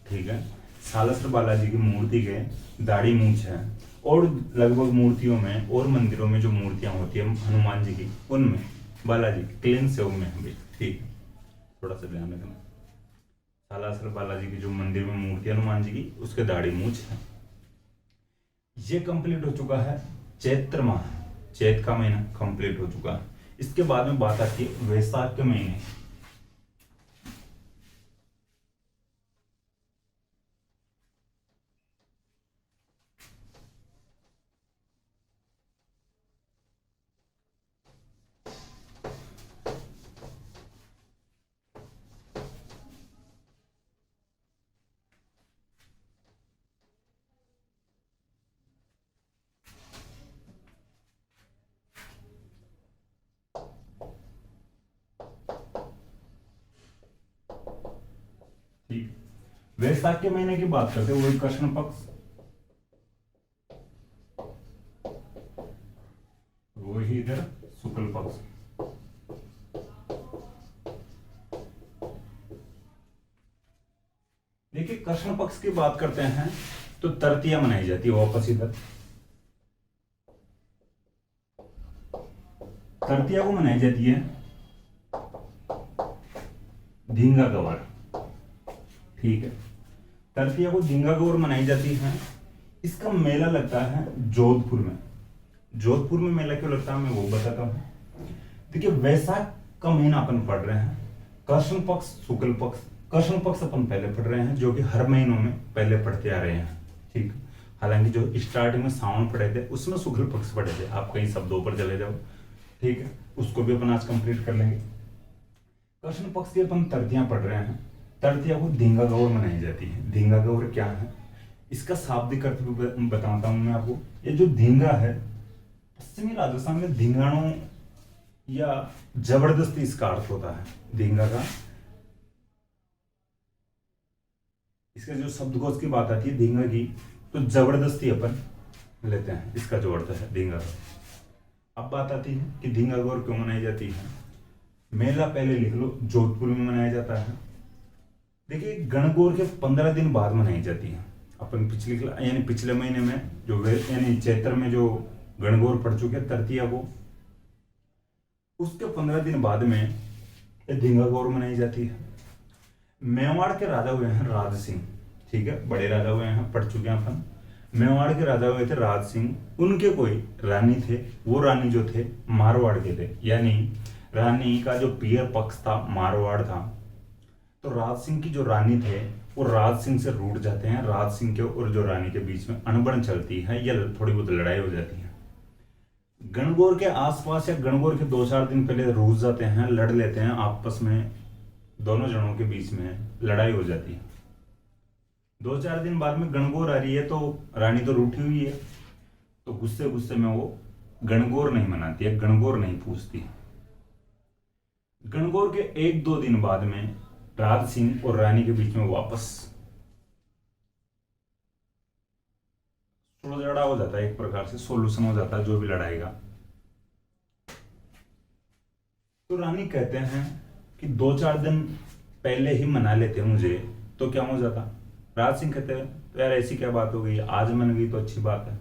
ठीक है। सालासर बालाजी की मूर्ति के दाढ़ी मूछ है, और लगभग मूर्तियों में और मंदिरों में जो मूर्तियां होती है हनुमान जी की, उनमें बालाजी क्लीन सेव में है भाई, ठीक है। थोड़ा सा ध्यान रखना, सालासर बालाजी की जो मंदिर में मूर्ति हनुमान जी की, उसके दाढ़ी मूछ है। ये कंप्लीट हो चुका है चैत्र माह, चैत का महीना कंप्लीट हो चुका है। इसके बाद में बात आती है वैशाख के महीने। ठीक, वैशाख के महीने की बात करते हैं, वही कृष्ण पक्ष, वही इधर शुक्ल पक्ष। देखिए कृष्ण पक्ष की बात करते हैं तो तृतीया मनाई जाती है, वापस इधर तृतीया को मनाई जाती है धींगा गवर, ठीक है। तृतीया को धींगा गौर मनाई जाती है। इसका मेला लगता है जोधपुर में। जोधपुर में मेला क्यों लगता है मैं वो बताता हूं। देखिए वैशाख का महीना अपन पढ़ रहे हैं, कृष्ण पक्ष शुक्ल पक्ष। कृष्ण पक्ष अपन पहले पढ़ रहे हैं, जो कि हर महीनों में पहले पढ़ते आ रहे हैं, ठीक। हालांकि जो स्टार्टिंग में सावन पढ़े थे उसमें शुक्ल पक्ष पढ़े थे, आप कहीं शब्दों पर चले जाओ, ठीक है, उसको भी अपन आज कंप्लीट कर लेंगे। कृष्ण पक्ष की अपन तृतीया पढ़ रहे हैं। तृतीया को धींगा गौर मनाई जाती है। धींगा गौर क्या है, इसका शाब्दिक अर्थ भी बताता हूं मैं आपको। ये जो धींगा है, पश्चिमी राजस्थान में धींगाणों या जबरदस्ती इसका अर्थ होता है धींगा का। इसके जो शब्दकोश की बात आती है धींगा की, तो जबरदस्ती अपन लेते हैं, इसका जो अर्थ है धींगा का। अब बात आती है कि धींगा गौर क्यों मनाई जाती है। मेला पहले लिख लो, जोधपुर में मनाया जाता है। देखिए गणगौर के 15 दिन बाद मनाई जाती है। अपन पिछले महीने में जो यानी चैत्र में जो गणगौर पड़ चुके तृतीया को, उसके 15 दिन बाद में ये धींगा गौर मनाई जाती है। मेवाड़ के राजा हुए हैं राज सिंह, ठीक है, बड़े राजा हुए हैं, पढ़ चुके हैं अपन। मेवाड़ के राजा हुए थे राज सिंह, उनके कोई रानी थे, वो रानी जो थे मारवाड़ के थे, यानी रानी का जो पियर पक्ष था मारवाड़ था। तो राज सिंह की जो रानी थे वो राज सिंह से रूठ जाते हैं। राज सिंह के और जो रानी के बीच में अनबन चलती है या थोड़ी बहुत लड़ाई हो जाती है। गणगौर के आसपास या गणगौर के 2-4 दिन पहले रूठ जाते हैं, लड़ लेते हैं आपस में, दोनों जनों के बीच में लड़ाई हो जाती है। 2-4 दिन बाद में गणगौर आ रही है, तो रानी तो रूठी हुई है, तो गुस्से गुस्से में वो गणगौर नहीं मनाती है, गणगौर नहीं पूछती। गणगौर के 1-2 दिन बाद में राज सिंह और रानी के बीच में वापस झगड़ा हो जाता है, एक प्रकार से सोल्यूशन हो जाता है जो भी लड़ाई का। तो रानी कहते हैं कि 2-4 दिन पहले ही मना लेते मुझे तो क्या हो जाता। राज सिंह कहते हैं तो यार ऐसी क्या बात हो गई, आज मन गई तो अच्छी बात है।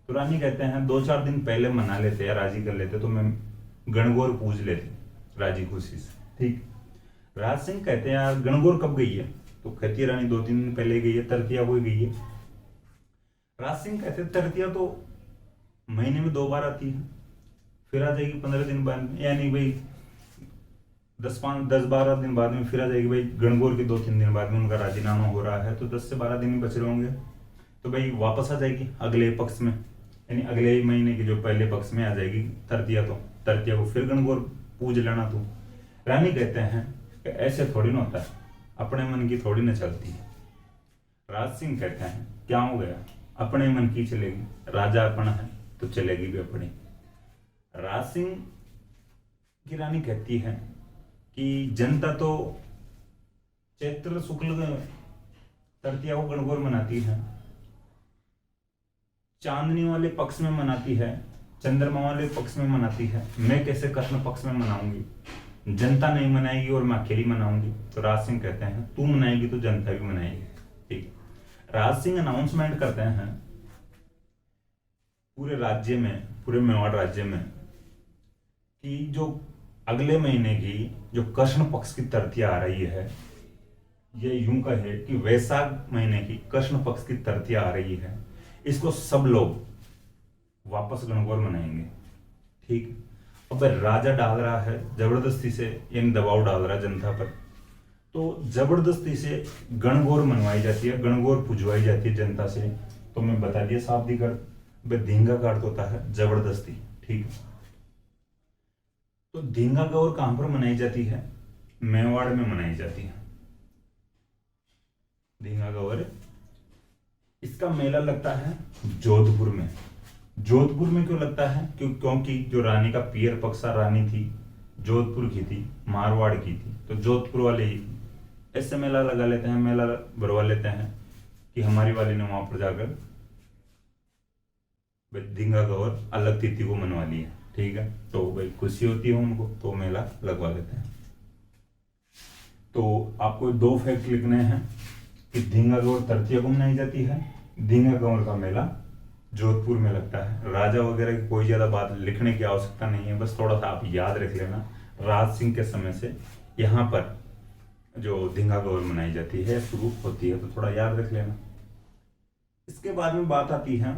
तो रानी कहते हैं 2-4 दिन पहले मना लेते या राजी कर लेते तो मैं गणगौर पूज लेती राजी खुशी से, ठीक। राज सिंह कहते हैं यार गणगौर कब गई है, तो कहती है रानी 2-3 दिन पहले गई है, तृतीया को गई है। राज सिंह कहते हैं तृतीया तो महीने में 2 बार आती है, फिर आ जाएगी 15 दिन बाद में, यानी भाई 10-12 दिन बाद में फिर आ जाएगी। भाई गणगौर के 2-3 दिन बाद में उनका राजीनामा हो रहा है, तो 10 से 12 दिन ही बच रहे होंगे, तो भाई वापस आ जाएगी अगले पक्ष में, यानी अगले महीने के जो पहले पक्ष में आ जाएगी तृतीया। तो तृतीया को फिर गणगौर पूज लेना। तो रानी कहते हैं कि ऐसे थोड़ी ना होता है, अपने मन की थोड़ी ना चलती है। राज सिंह कहते हैं क्या हो गया, अपने मन की चलेगी, राजा अपना है तो चलेगी भी अपनी। राज सिंह की रानी कहती है कि जनता तो चैत्र शुक्ल तृतीया को गणगौर मनाती है, चांदनी वाले पक्ष में मनाती है, चंद्रमा वाले पक्ष में मनाती है, मैं कैसे कृष्ण पक्ष में मनाऊंगी, जनता नहीं मनाएगी और मैं अकेली मनाऊंगी। तो राज सिंह कहते हैं तू मनाएगी तो जनता भी मनाएगी, ठीक। राज सिंह अनाउंसमेंट करते हैं पूरे राज्य में, पूरे मेवाड़ राज्य में, कि जो अगले महीने की जो कृष्ण पक्ष की तृतीया आ रही है, ये यूं कहे कि वैशाख महीने की कृष्ण पक्ष की तृतीया आ रही है, इसको सब लोग वापस गणगौर मनाएंगे, ठीक। अब राजा डाल रहा है जबरदस्ती से, यानी दबाव डाल रहा है जनता पर, तो जबरदस्ती से गणगौर मनवाई जाती है, गणगौर पुजवाई जाती है जनता से। तो मैं बता दिया शाब्दिक अर्थ, धींगा का अर्थ होता है जबरदस्ती, ठीक। तो धींगा गौर कहां पर मनाई जाती है, मेवाड़ में मनाई जाती है धींगा गौर। इसका मेला लगता है जोधपुर में। जोधपुर में क्यों लगता है, क्योंकि जो रानी का पियर पक्षा रानी थी जोधपुर की थी, मारवाड़ की थी, तो जोधपुर वाले ही ऐसे मेला लगा लेते हैं, मेला भरवा लेते हैं कि हमारी वाली ने वहां पर जाकर धींगा गौर अलग तिथि को मनवा ली है, ठीक है। तो भाई खुशी होती है उनको, तो मेला लगवा लेते हैं। तो आपको 2 फैक्ट लिखने हैं कि धींगा गौर तृतीया को मनाई जाती है, धींगा गौर का मेला जोधपुर में लगता है। राजा वगैरह की कोई ज्यादा बात लिखने की आवश्यकता नहीं है, बस थोड़ा सा आप याद रख लेना, राज सिंह के समय से यहाँ पर जो धींगा गौर मनाई जाती है शुरू होती है, तो थोड़ा याद रख लेना। इसके बाद में बात आती है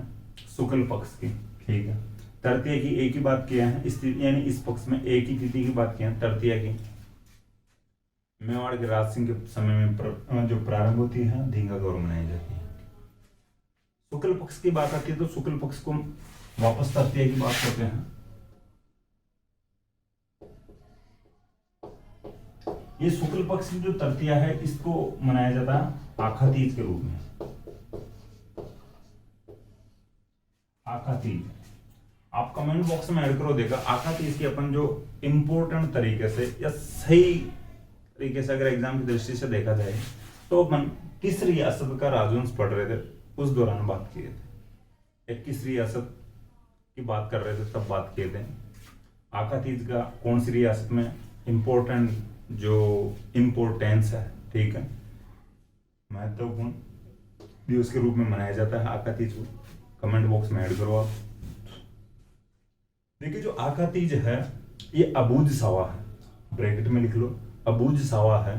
शुक्ल पक्ष की, ठीक है। तृतीया की एक ही बात किया है, यानी इस पक्ष में एक ही तिथि की बात किया है तृतीया की। मेवाड़ के राज सिंह के समय में जो प्रारंभ होती है धींगा गौर मनाई जाती है। शुक्ल पक्ष की बात आती है तो शुक्ल पक्ष को वापस तृतीया की बात करते हैं। ये शुक्ल पक्ष की जो तृतीया है इसको मनाया जाता है आखा तीज के रूप में। आखा तीज आप कमेंट बॉक्स में ऐड करो, देखा आखा तीज की अपन जो इंपॉर्टेंट तरीके से या सही तरीके से अगर एग्जाम की दृष्टि से देखा जाए तो अपन किस रियासत का राजवंश पढ़ रहे थे उस दौरान बात किए थे, या किस रियासत की बात कर रहे थे तब बात किए थे। आखा तीज का कौन सी रियासत में इंपॉर्टेंट जो इम्पोर्टेंस है, ठीक है, महत्वपूर्ण दिवस के रूप में मनाया जाता है आखा तीज को, कमेंट बॉक्स में ऐड करो आप। देखिए जो आखा तीज है ये अबूझ सावा है, ब्रैकेट में लिख लो अबूझ सावा है,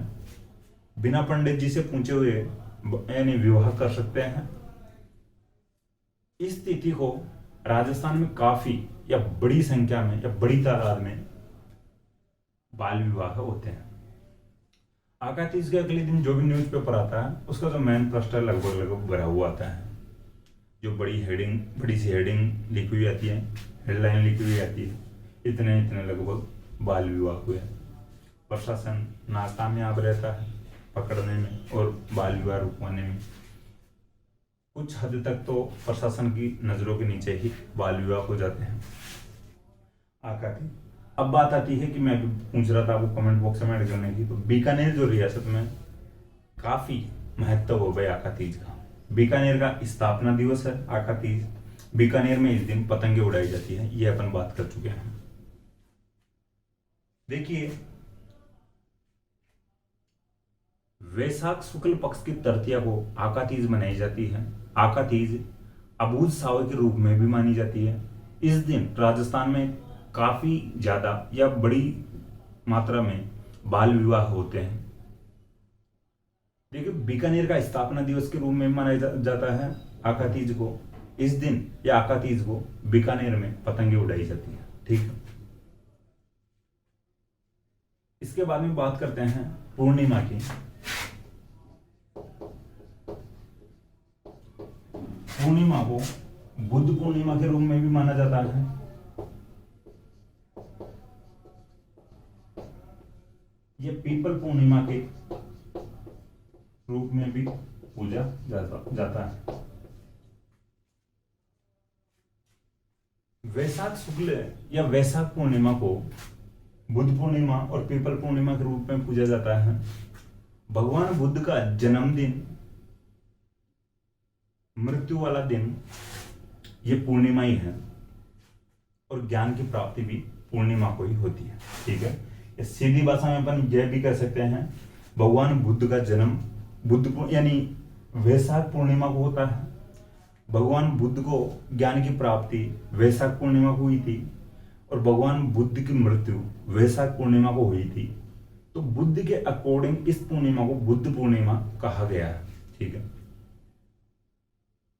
बिना पंडित जी से पूछे हुए यानी विवाह कर सकते हैं। इस तिथि को राजस्थान में काफी या बड़ी संख्या में या बड़ी तादाद में बाल विवाह होते हैं। आखा तीज के अगले दिन जो भी न्यूज़पेपर आता है उसका जो मेन पृष्ठ है लगभग लगभग भरा हुआ आता है, जो बड़ी सी हेडिंग लिखी हुई आती है, हेडलाइन लिखी हुई आती है, इतने इतने लगभग बाल विवाह हुए। प्रशासन नाकामयाब रहता है पकड़ने में और बाल विवाह रुकवाने में। कुछ हद तक तो प्रशासन की नजरों के नीचे ही बाल विवाह हो जाते हैं। आखा तीज अब बात आती है कि मैं पूछ रहा था आपको कमेंट बॉक्स में ऐड करने की, तो बीकानेर जो रियासत में काफी महत्व हो गया आखा तीज का। बीकानेर का स्थापना दिवस है आखा तीज। बीकानेर में इस दिन पतंगे उड़ाई जाती है, ये अपन बात कर चुके हैं। देखिए वैशाख शुक्ल पक्ष की तृतीया को आखा तीज मनाई जाती है। आखा तीज अबूझ सावे के रूप में भी मानी जाती है। इस दिन राजस्थान में काफी ज्यादा या बड़ी मात्रा में बाल विवाह होते हैं। देखिए बीकानेर का स्थापना दिवस के रूप में मनाया जाता है आखा तीज को। इस दिन या आखा तीज को बीकानेर में पतंगे उड़ाई जाती है, ठीक है। इसके बाद में बात करते हैं पूर्णिमा की। पूर्णिमा को बुद्ध पूर्णिमा के रूप में भी माना जाता है। ये पीपल पूर्णिमा के रूप में भी पूजा जाता है। वैशाख शुक्ल या वैशाख पूर्णिमा को बुद्ध पूर्णिमा और पीपल पूर्णिमा के रूप में पूजा जाता है। भगवान बुद्ध का जन्मदिन, मृत्यु वाला दिन ये पूर्णिमा ही है और ज्ञान की प्राप्ति भी पूर्णिमा को ही होती है, ठीक है। या सीधी भाषा में अपन यह भी कह सकते हैं भगवान बुद्ध का जन्म यानी वैशाख पूर्णिमा को होता है। भगवान बुद्ध को ज्ञान की प्राप्ति वैशाख पूर्णिमा को हुई थी और भगवान बुद्ध की मृत्यु वैशाख पूर्णिमा को हुई थी। तो बुद्ध के अकॉर्डिंग इस पूर्णिमा को बुद्ध पूर्णिमा कहा गया है, ठीक है।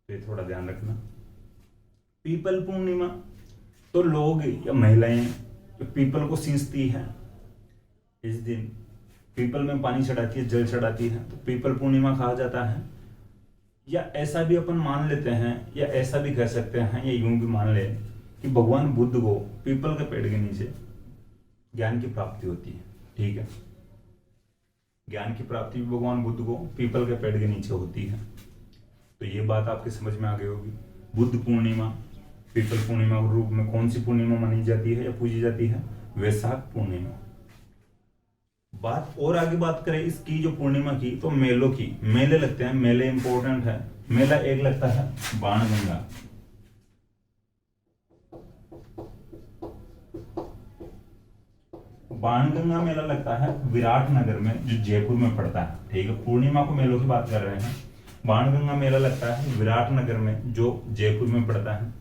तो ये थोड़ा ध्यान रखना। पीपल पूर्णिमा तो लोग या महिलाएं पीपल को सींचती है, इस दिन पीपल में पानी चढ़ाती है, जल चढ़ाती है, तो पीपल पूर्णिमा कहा जाता है। या ऐसा भी अपन मान लेते हैं या ऐसा भी कह सकते हैं या यूं भी मान ले कि भगवान बुद्ध को पीपल के पेड़ के नीचे ज्ञान की प्राप्ति होती है, ठीक है। ज्ञान की प्राप्ति भी भगवान बुद्ध को पीपल के पेड़ के नीचे होती है। तो ये बात आपके समझ में आ गई होगी। बुद्ध पूर्णिमा पीपल पूर्णिमा के रूप में कौन सी पूर्णिमा मानी जाती है या पूजी जाती है? वैशाख पूर्णिमा। बात और आगे बात करें इसकी जो पूर्णिमा की, तो मेलों की। मेले लगते हैं, मेले इंपॉर्टेंट है। मेला एक लगता है बाणगंगा। बाणगंगा मेला लगता है विराटनगर में, जो जयपुर में पड़ता है, ठीक है। पूर्णिमा को मेलों की बात कर रहे हैं। बाणगंगा मेला लगता है विराटनगर में, जो जयपुर में पड़ता है।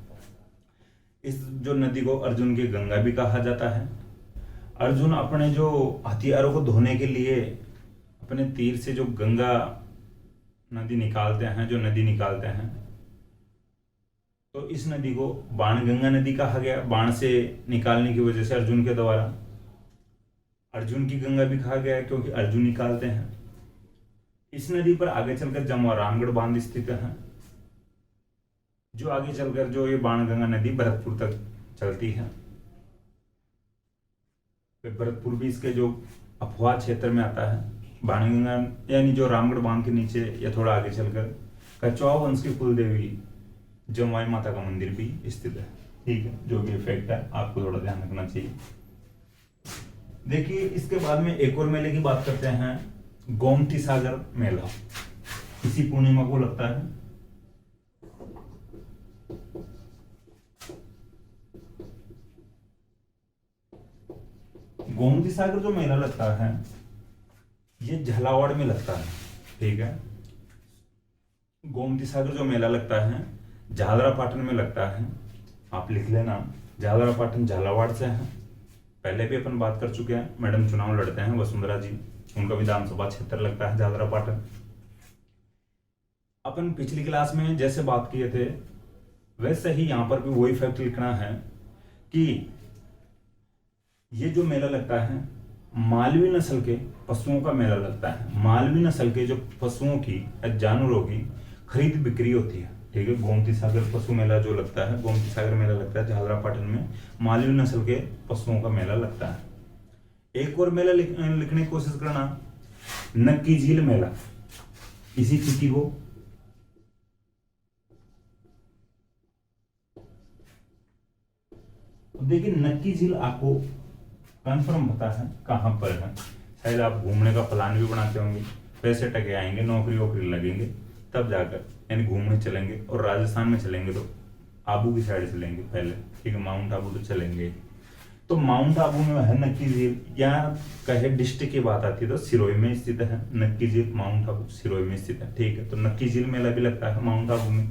इस जो नदी को अर्जुन की गंगा भी कहा जाता है। अर्जुन अपने जो हथियारों को धोने के लिए अपने तीर से जो गंगा नदी निकालते हैं, जो नदी निकालते हैं, तो इस नदी को बाणगंगा नदी कहा गया। बाण से निकालने की वजह से अर्जुन के द्वारा अर्जुन की गंगा भी कहा गया है, क्योंकि अर्जुन निकालते हैं। इस नदी पर आगे चलकर जमवा रामगढ़ बांध स्थित है। जो आगे चलकर जो ये बाणगंगा नदी भरतपुर तक चलती है। फिर भरतपुर भी इसके जो अफवाह क्षेत्र में आता है। बाणगंगा यानी जो रामगढ़ बांध के नीचे या थोड़ा आगे चलकर कछवाहा वंश की कुल देवी जमुई माता का मंदिर भी स्थित है। ठीक है, जो भी इफेक्ट है आपको थोड़ा ध्यान रखना चाहिए। देखिए इसके बाद में एक और मेले की बात करते हैं, गोमती सागर मेला। इसी पूर्णिमा को लगता है। गोमती सागर जो मेला लगता है ये झालावाड़ में लगता है। ठीक है, गोमती सागर जो मेला लगता है झालरापाटन में लगता है। आप लिख लेना, झालरापाटन झालावाड़ से है। पहले भी अपन बात कर चुके हैं, मैडम चुनाव लड़ते हैं वसुंधरा जी, उनका विधानसभा क्षेत्र लगता है झालरापाटन। अपन पिछली क्लास में जैसे बात किए थे वैसे ही यहां पर भी वही फैक्ट लिखना है कि ये जो मेला लगता है मालवी नस्ल के पशुओं का मेला लगता है। मालवी नस्ल के जो पशुओं की जानवरों की खरीद बिक्री होती है। ठीक है, गोमती सागर पशु मेला जो लगता है, गोमती सागर मेला लगता है झालरापाटन में, मालवी नस्ल के पशुओं का मेला लगता है। एक और मेला लिखने की कोशिश करना, नक्की झील मेला। इसी तिथि को देखिए नक्की झील आपको कंफर्म पता है कहां पर है। शायद आप घूमने का प्लान भी बनाते होंगे, पैसे टके आएंगे, नौकरी वोकरी लगेंगे, तब जाकर यानी घूमने चलेंगे। और राजस्थान में चलेंगे तो आबू की साइड चलेंगे पहले। ठीक है, माउंट आबू तो चलेंगे। तो माउंट आबू में है नक्की झील, या कहे डिस्ट्रिक्ट की बात आती है तो सिरोही में स्थित है नक्की झील। माउंट आबू सिरोही में स्थित है। ठीक है, तो नक्की झील मेला भी लगता है माउंट आबू में।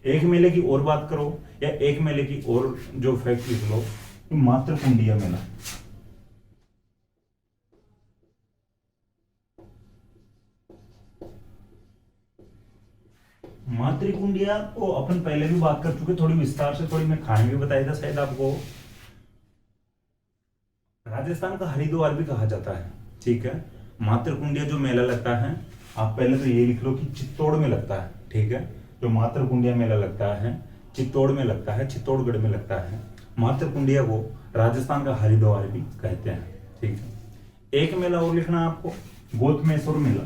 एक मेले की और बात करो या एक मेले की और जो फैक्ट लिख लो, मातृकुंडिया मेला। मातृकुंडिया को अपन पहले भी बात कर चुके, थोड़ी विस्तार से, थोड़ी मैं कहानी भी बताया था शायद आपको। राजस्थान का हरिद्वार भी कहा जाता है। ठीक है, मातृकुंडिया जो मेला लगता है, आप पहले तो ये लिख लो कि चित्तौड़ में लगता है। ठीक है, जो मातृकुंडिया मेला लगता है चित्तौड़ में लगता है, चित्तौड़गढ़ में लगता है। मातृकुंडिया को राजस्थान का हरिद्वार भी कहते हैं। ठीक है, एक मेला और लिखना है आपको, गोतमेश्वर मेला।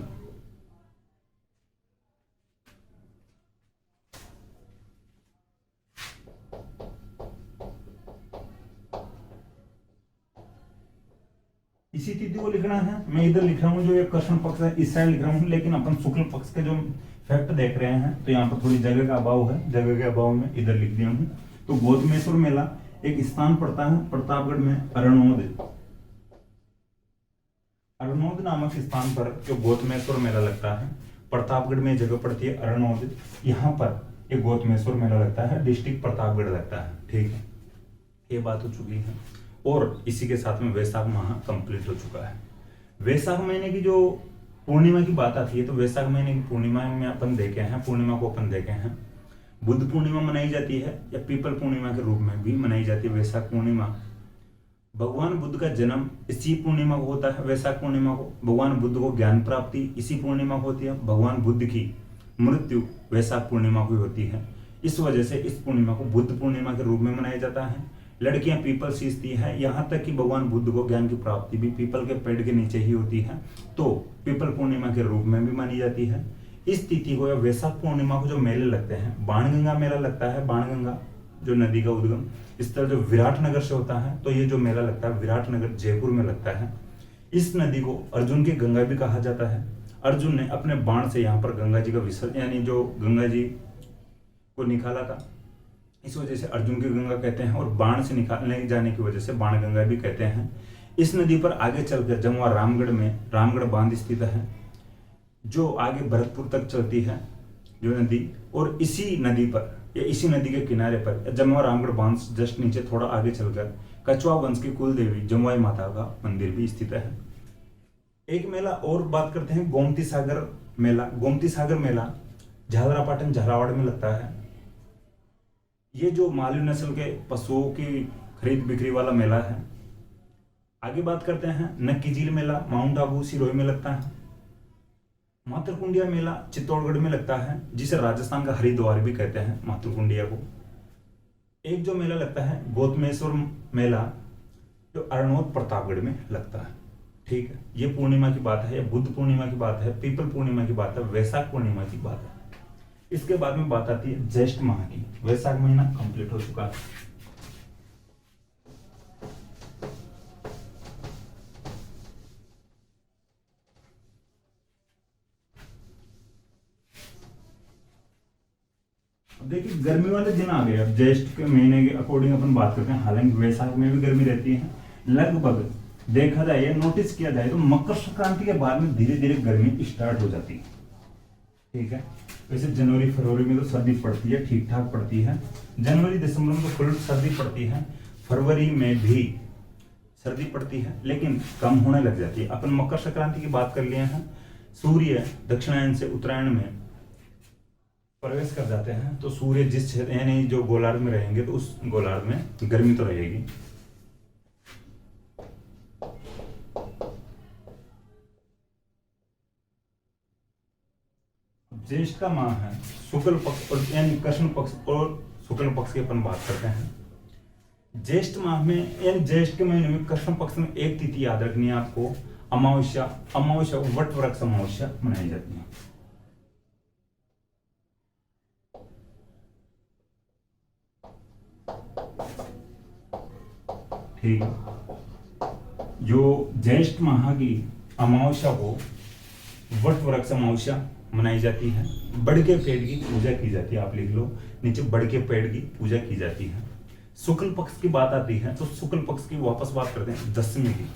इसी तिथि को लिखना है। मैं इधर लिख रहा हूँ जो ये कृष्ण पक्ष है इस साइड लिख रहा हूँ, लेकिन अपन शुक्ल पक्ष के जो फैक्ट देख रहे हैं तो यहाँ पर थोड़ी जगह का अभाव है, जगह के अभाव में इधर लिख दिया हूँ। तो गोतमेश्वर मेला एक स्थान पड़ता है प्रतापगढ़ में, अरनोद नामक स्थान पर जो गोतमेश्वर मेला लगता है। प्रतापगढ़ में जगह पड़ती है अरनोद, यहाँ पर एक गोतमेश्वर मेला लगता है, डिस्ट्रिक्ट प्रतापगढ़ लगता है। ठीक है, ये बात हो चुकी है। और इसी के साथ में वैशाख माह कंप्लीट हो चुका है। वैशाख महीने की जो पूर्णिमा की बात आती है तो वैशाख महीने की पूर्णिमा में अपन देखे हैं, पूर्णिमा को अपन देखे हैं बुद्ध पूर्णिमा मनाई जाती है या पीपल पूर्णिमा के रूप में भी मनाई जाती है। वैशाख पूर्णिमा भगवान बुद्ध का जन्म इसी पूर्णिमा को होता है। वैशाख पूर्णिमा को भगवान बुद्ध को ज्ञान प्राप्ति इसी पूर्णिमा को होती है। भगवान बुद्ध की मृत्यु वैशाख पूर्णिमा को होती है। इस वजह से इस पूर्णिमा को बुद्ध पूर्णिमा के रूप में मनाया जाता है। लड़कियां पीपल सींचती है, यहाँ तक कि भगवान बुद्ध को ज्ञान की प्राप्ति भी पीपल के पेड़ के नीचे ही होती है, तो पीपल पूर्णिमा के रूप में भी मानी जाती है। इस तिथि को या वैशाख पूर्णिमा को जो मेले लगते हैं, बाणगंगा मेला लगता है। बाणगंगा जो नदी का उद्गम स्थल जो विराटनगर से होता है, तो ये जो मेला लगता है विराटनगर जयपुर में लगता है। इस नदी को अर्जुन की गंगा भी कहा जाता है। अर्जुन ने अपने बाण से यहाँ पर गंगा जी का विसर्जन यानी जो गंगा जी को निकाला था, इस वजह से अर्जुन की गंगा कहते हैं, और बाण से निकालने जाने की वजह से बाण गंगा भी कहते हैं। इस नदी पर आगे चलकर जमुआ रामगढ़ में रामगढ़ बांध स्थित है, जो आगे भरतपुर तक चलती है जो नदी, और इसी नदी पर या इसी नदी के किनारे पर जमुआ रामगढ़ बांध जस्ट नीचे थोड़ा आगे चलकर कछवाहा वंश की कुल देवी जमुई माता का मंदिर भी स्थित है। एक मेला और बात करते हैं, गोमती सागर मेला। गोमती सागर मेला झालरापाटन झालावाड़ में लगता है। ये जो मालवी नस्ल के पशुओं की खरीद बिक्री वाला मेला है। आगे बात करते हैं नक्की झील मेला, माउंट आबू सिरोही में लगता है। मातृकुंडिया मेला चित्तौड़गढ़ में लगता है, जिसे राजस्थान का हरिद्वार भी कहते हैं मातृकुंडिया को। एक जो मेला लगता है गौतमेश्वर मेला, जो अरनोद प्रतापगढ़ में लगता है। ठीक है, ये पूर्णिमा की बात है, या बुद्ध पूर्णिमा की बात है, पीपल पूर्णिमा की बात है, वैशाख पूर्णिमा की बात है। इसके बाद में बात आती है ज्येष्ठ माह की। वैशाख महीना कंप्लीट हो चुका है। देखिए गर्मी वाले दिन आ गए। अब ज्येष्ठ के महीने के अकॉर्डिंग अपन बात करते हैं, हालांकि वैशाख में भी गर्मी रहती है। लगभग देखा जाए या नोटिस किया जाए तो मकर संक्रांति के बाद में धीरे धीरे गर्मी स्टार्ट हो जाती है। ठीक है, वैसे जनवरी फरवरी में तो सर्दी पड़ती है, ठीक ठाक पड़ती है। जनवरी दिसंबर में तो फुल सर्दी पड़ती है, फरवरी में भी सर्दी पड़ती है, लेकिन कम होने लग जाती है। अपन मकर संक्रांति की बात कर लिए हैं। सूर्य दक्षिणायन से उत्तरायण में प्रवेश कर जाते हैं, तो सूर्य जिस क्षेत्र यानी जो गोलार्ध में रहेंगे तो उस गोलार्ध में गर्मी तो रहेगी। ज्येष्ठ का माह है, शुक्ल पक्ष और यानी कृष्ण पक्ष और शुक्ल पक्ष की अपन बात करते हैं। ज्येष्ठ माह में यानी ज्येष्ठ के महीने में कृष्ण पक्ष में एक तिथि याद रखनी है आपको, अमावस्या। अमावस्या वट वृक्ष अमावस्या मनाई जाती है। ठीक है, जो ज्येष्ठ माह की अमावस्या को वट वृक्ष अमावस्या मनाई जाती है। बड़ के पेड़ की पूजा की जाती है, आप लिख लो नीचे, बड़ के पेड़ की पूजा की जाती है। शुक्ल पक्ष की बात आती है तो शुक्ल पक्ष की वापस बात करते हैं दशमी की।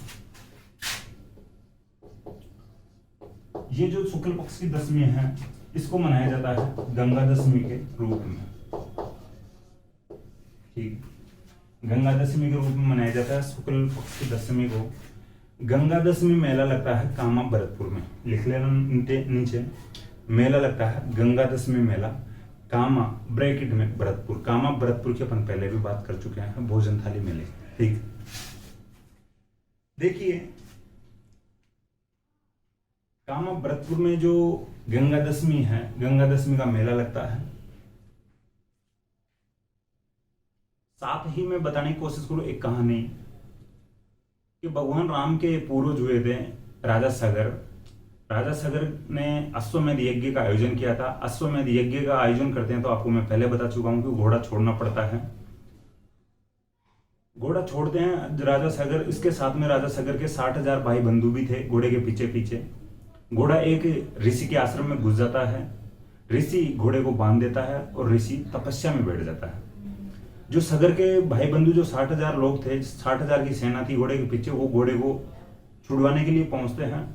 ये जो शुक्ल पक्ष की दशमी है, इसको मनाया जाता है गंगा दशमी के रूप में। ठीक, गंगा दशमी के रूप में मनाया जाता है शुक्ल पक्ष की दशमी को। गंगा दशमी मेला लगता है कामा भरतपुर में, लिख लेना नीचे, मेला लगता है गंगा दशमी मेला कामा ब्रैकेट में भरतपुर। कामा भरतपुर की अपन पहले भी बात कर चुके हैं, भोजन थाली मेले। ठीक, देखिए कामा भरतपुर में जो गंगा दशमी है, गंगा दशमी का मेला लगता है। साथ ही मैं बताने की कोशिश करूं एक कहानी कि भगवान राम के पूर्वज हुए थे राजा सगर। राजा सगर ने अश्वमेध यज्ञ का आयोजन किया था। अश्वमेध यज्ञ का आयोजन करते हैं तो आपको मैं पहले बता चुका हूं कि घोड़ा छोड़ना पड़ता है। घोड़ा छोड़ते हैं राजा सगर, इसके साथ में राजा सगर के 60,000 भाई बंधु भी थे घोड़े के पीछे पीछे। घोड़ा एक ऋषि के आश्रम में घुस जाता है, ऋषि घोड़े को बांध देता है और ऋषि तपस्या में बैठ जाता है। जो सगर के भाई बंधु जो 60,000 लोग थे, 60,000 की सेना थी घोड़े के पीछे, वो घोड़े को छुड़वाने के लिए पहुंचते हैं।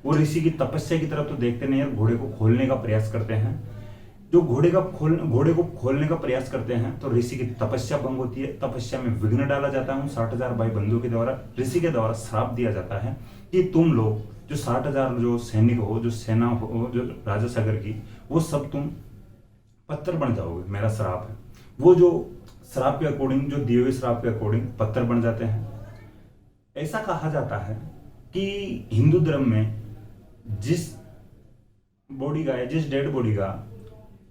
वो ऋषि की तपस्या की तरफ तो देखते नहीं है, घोड़े को खोलने का प्रयास करते हैं। जो घोड़े को खोलने का प्रयास करते हैं तो ऋषि की तपस्या भंग होती है, तपस्या में विघ्न डाला जाता है। 60,000 भाई बंधु के द्वारा ऋषि के द्वारा श्राप दिया जाता है कि तुम लोग जो 60,000 जो सैनिक हो, जो सेना हो, जो राजा सागर की, वो सब तुम पत्थर बन जाओगे, मेरा श्राप है। वो जो श्राप के अकॉर्डिंग, जो दिए हुए श्राप के अकॉर्डिंग पत्थर बन जाते हैं। ऐसा कहा जाता है कि हिंदू धर्म में जिस बॉडी का, जिस डेड बॉडी का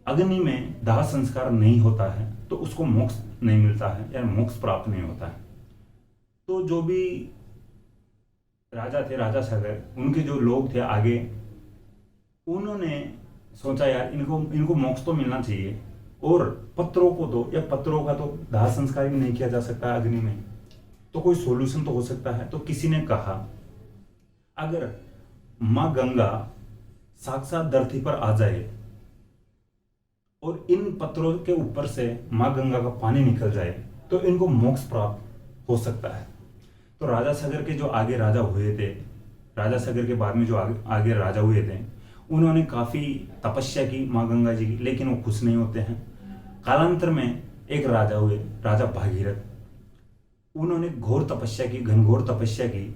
अग्नि में दाह संस्कार नहीं होता है तो उसको मोक्ष नहीं मिलता है या मोक्ष प्राप्त नहीं होता है। तो जो भी राजा थे, राजा सागर, उनके जो लोग थे आगे, उन्होंने सोचा यार इनको मोक्ष तो मिलना चाहिए, और पत्थरों को तो, या पत्थरों का तो दाह संस्कार भी नहीं किया जा सकता अग्नि में, तो कोई सॉल्यूशन तो हो सकता है। तो किसी ने कहा अगर मां गंगा साक्षात धरती पर आ जाए और इन पत्थरों के ऊपर से मां गंगा का पानी निकल जाए तो इनको मोक्ष प्राप्त हो सकता है। तो राजा सागर के जो आगे राजा हुए थे, राजा सागर के बाद में जो आगे राजा हुए थे, उन्होंने काफी तपस्या की मां गंगा जी की, लेकिन वो खुश नहीं होते हैं। कालांतर में एक राजा हुए, राजा भागीरथ। उन्होंने घोर तपस्या की, घनघोर तपस्या की।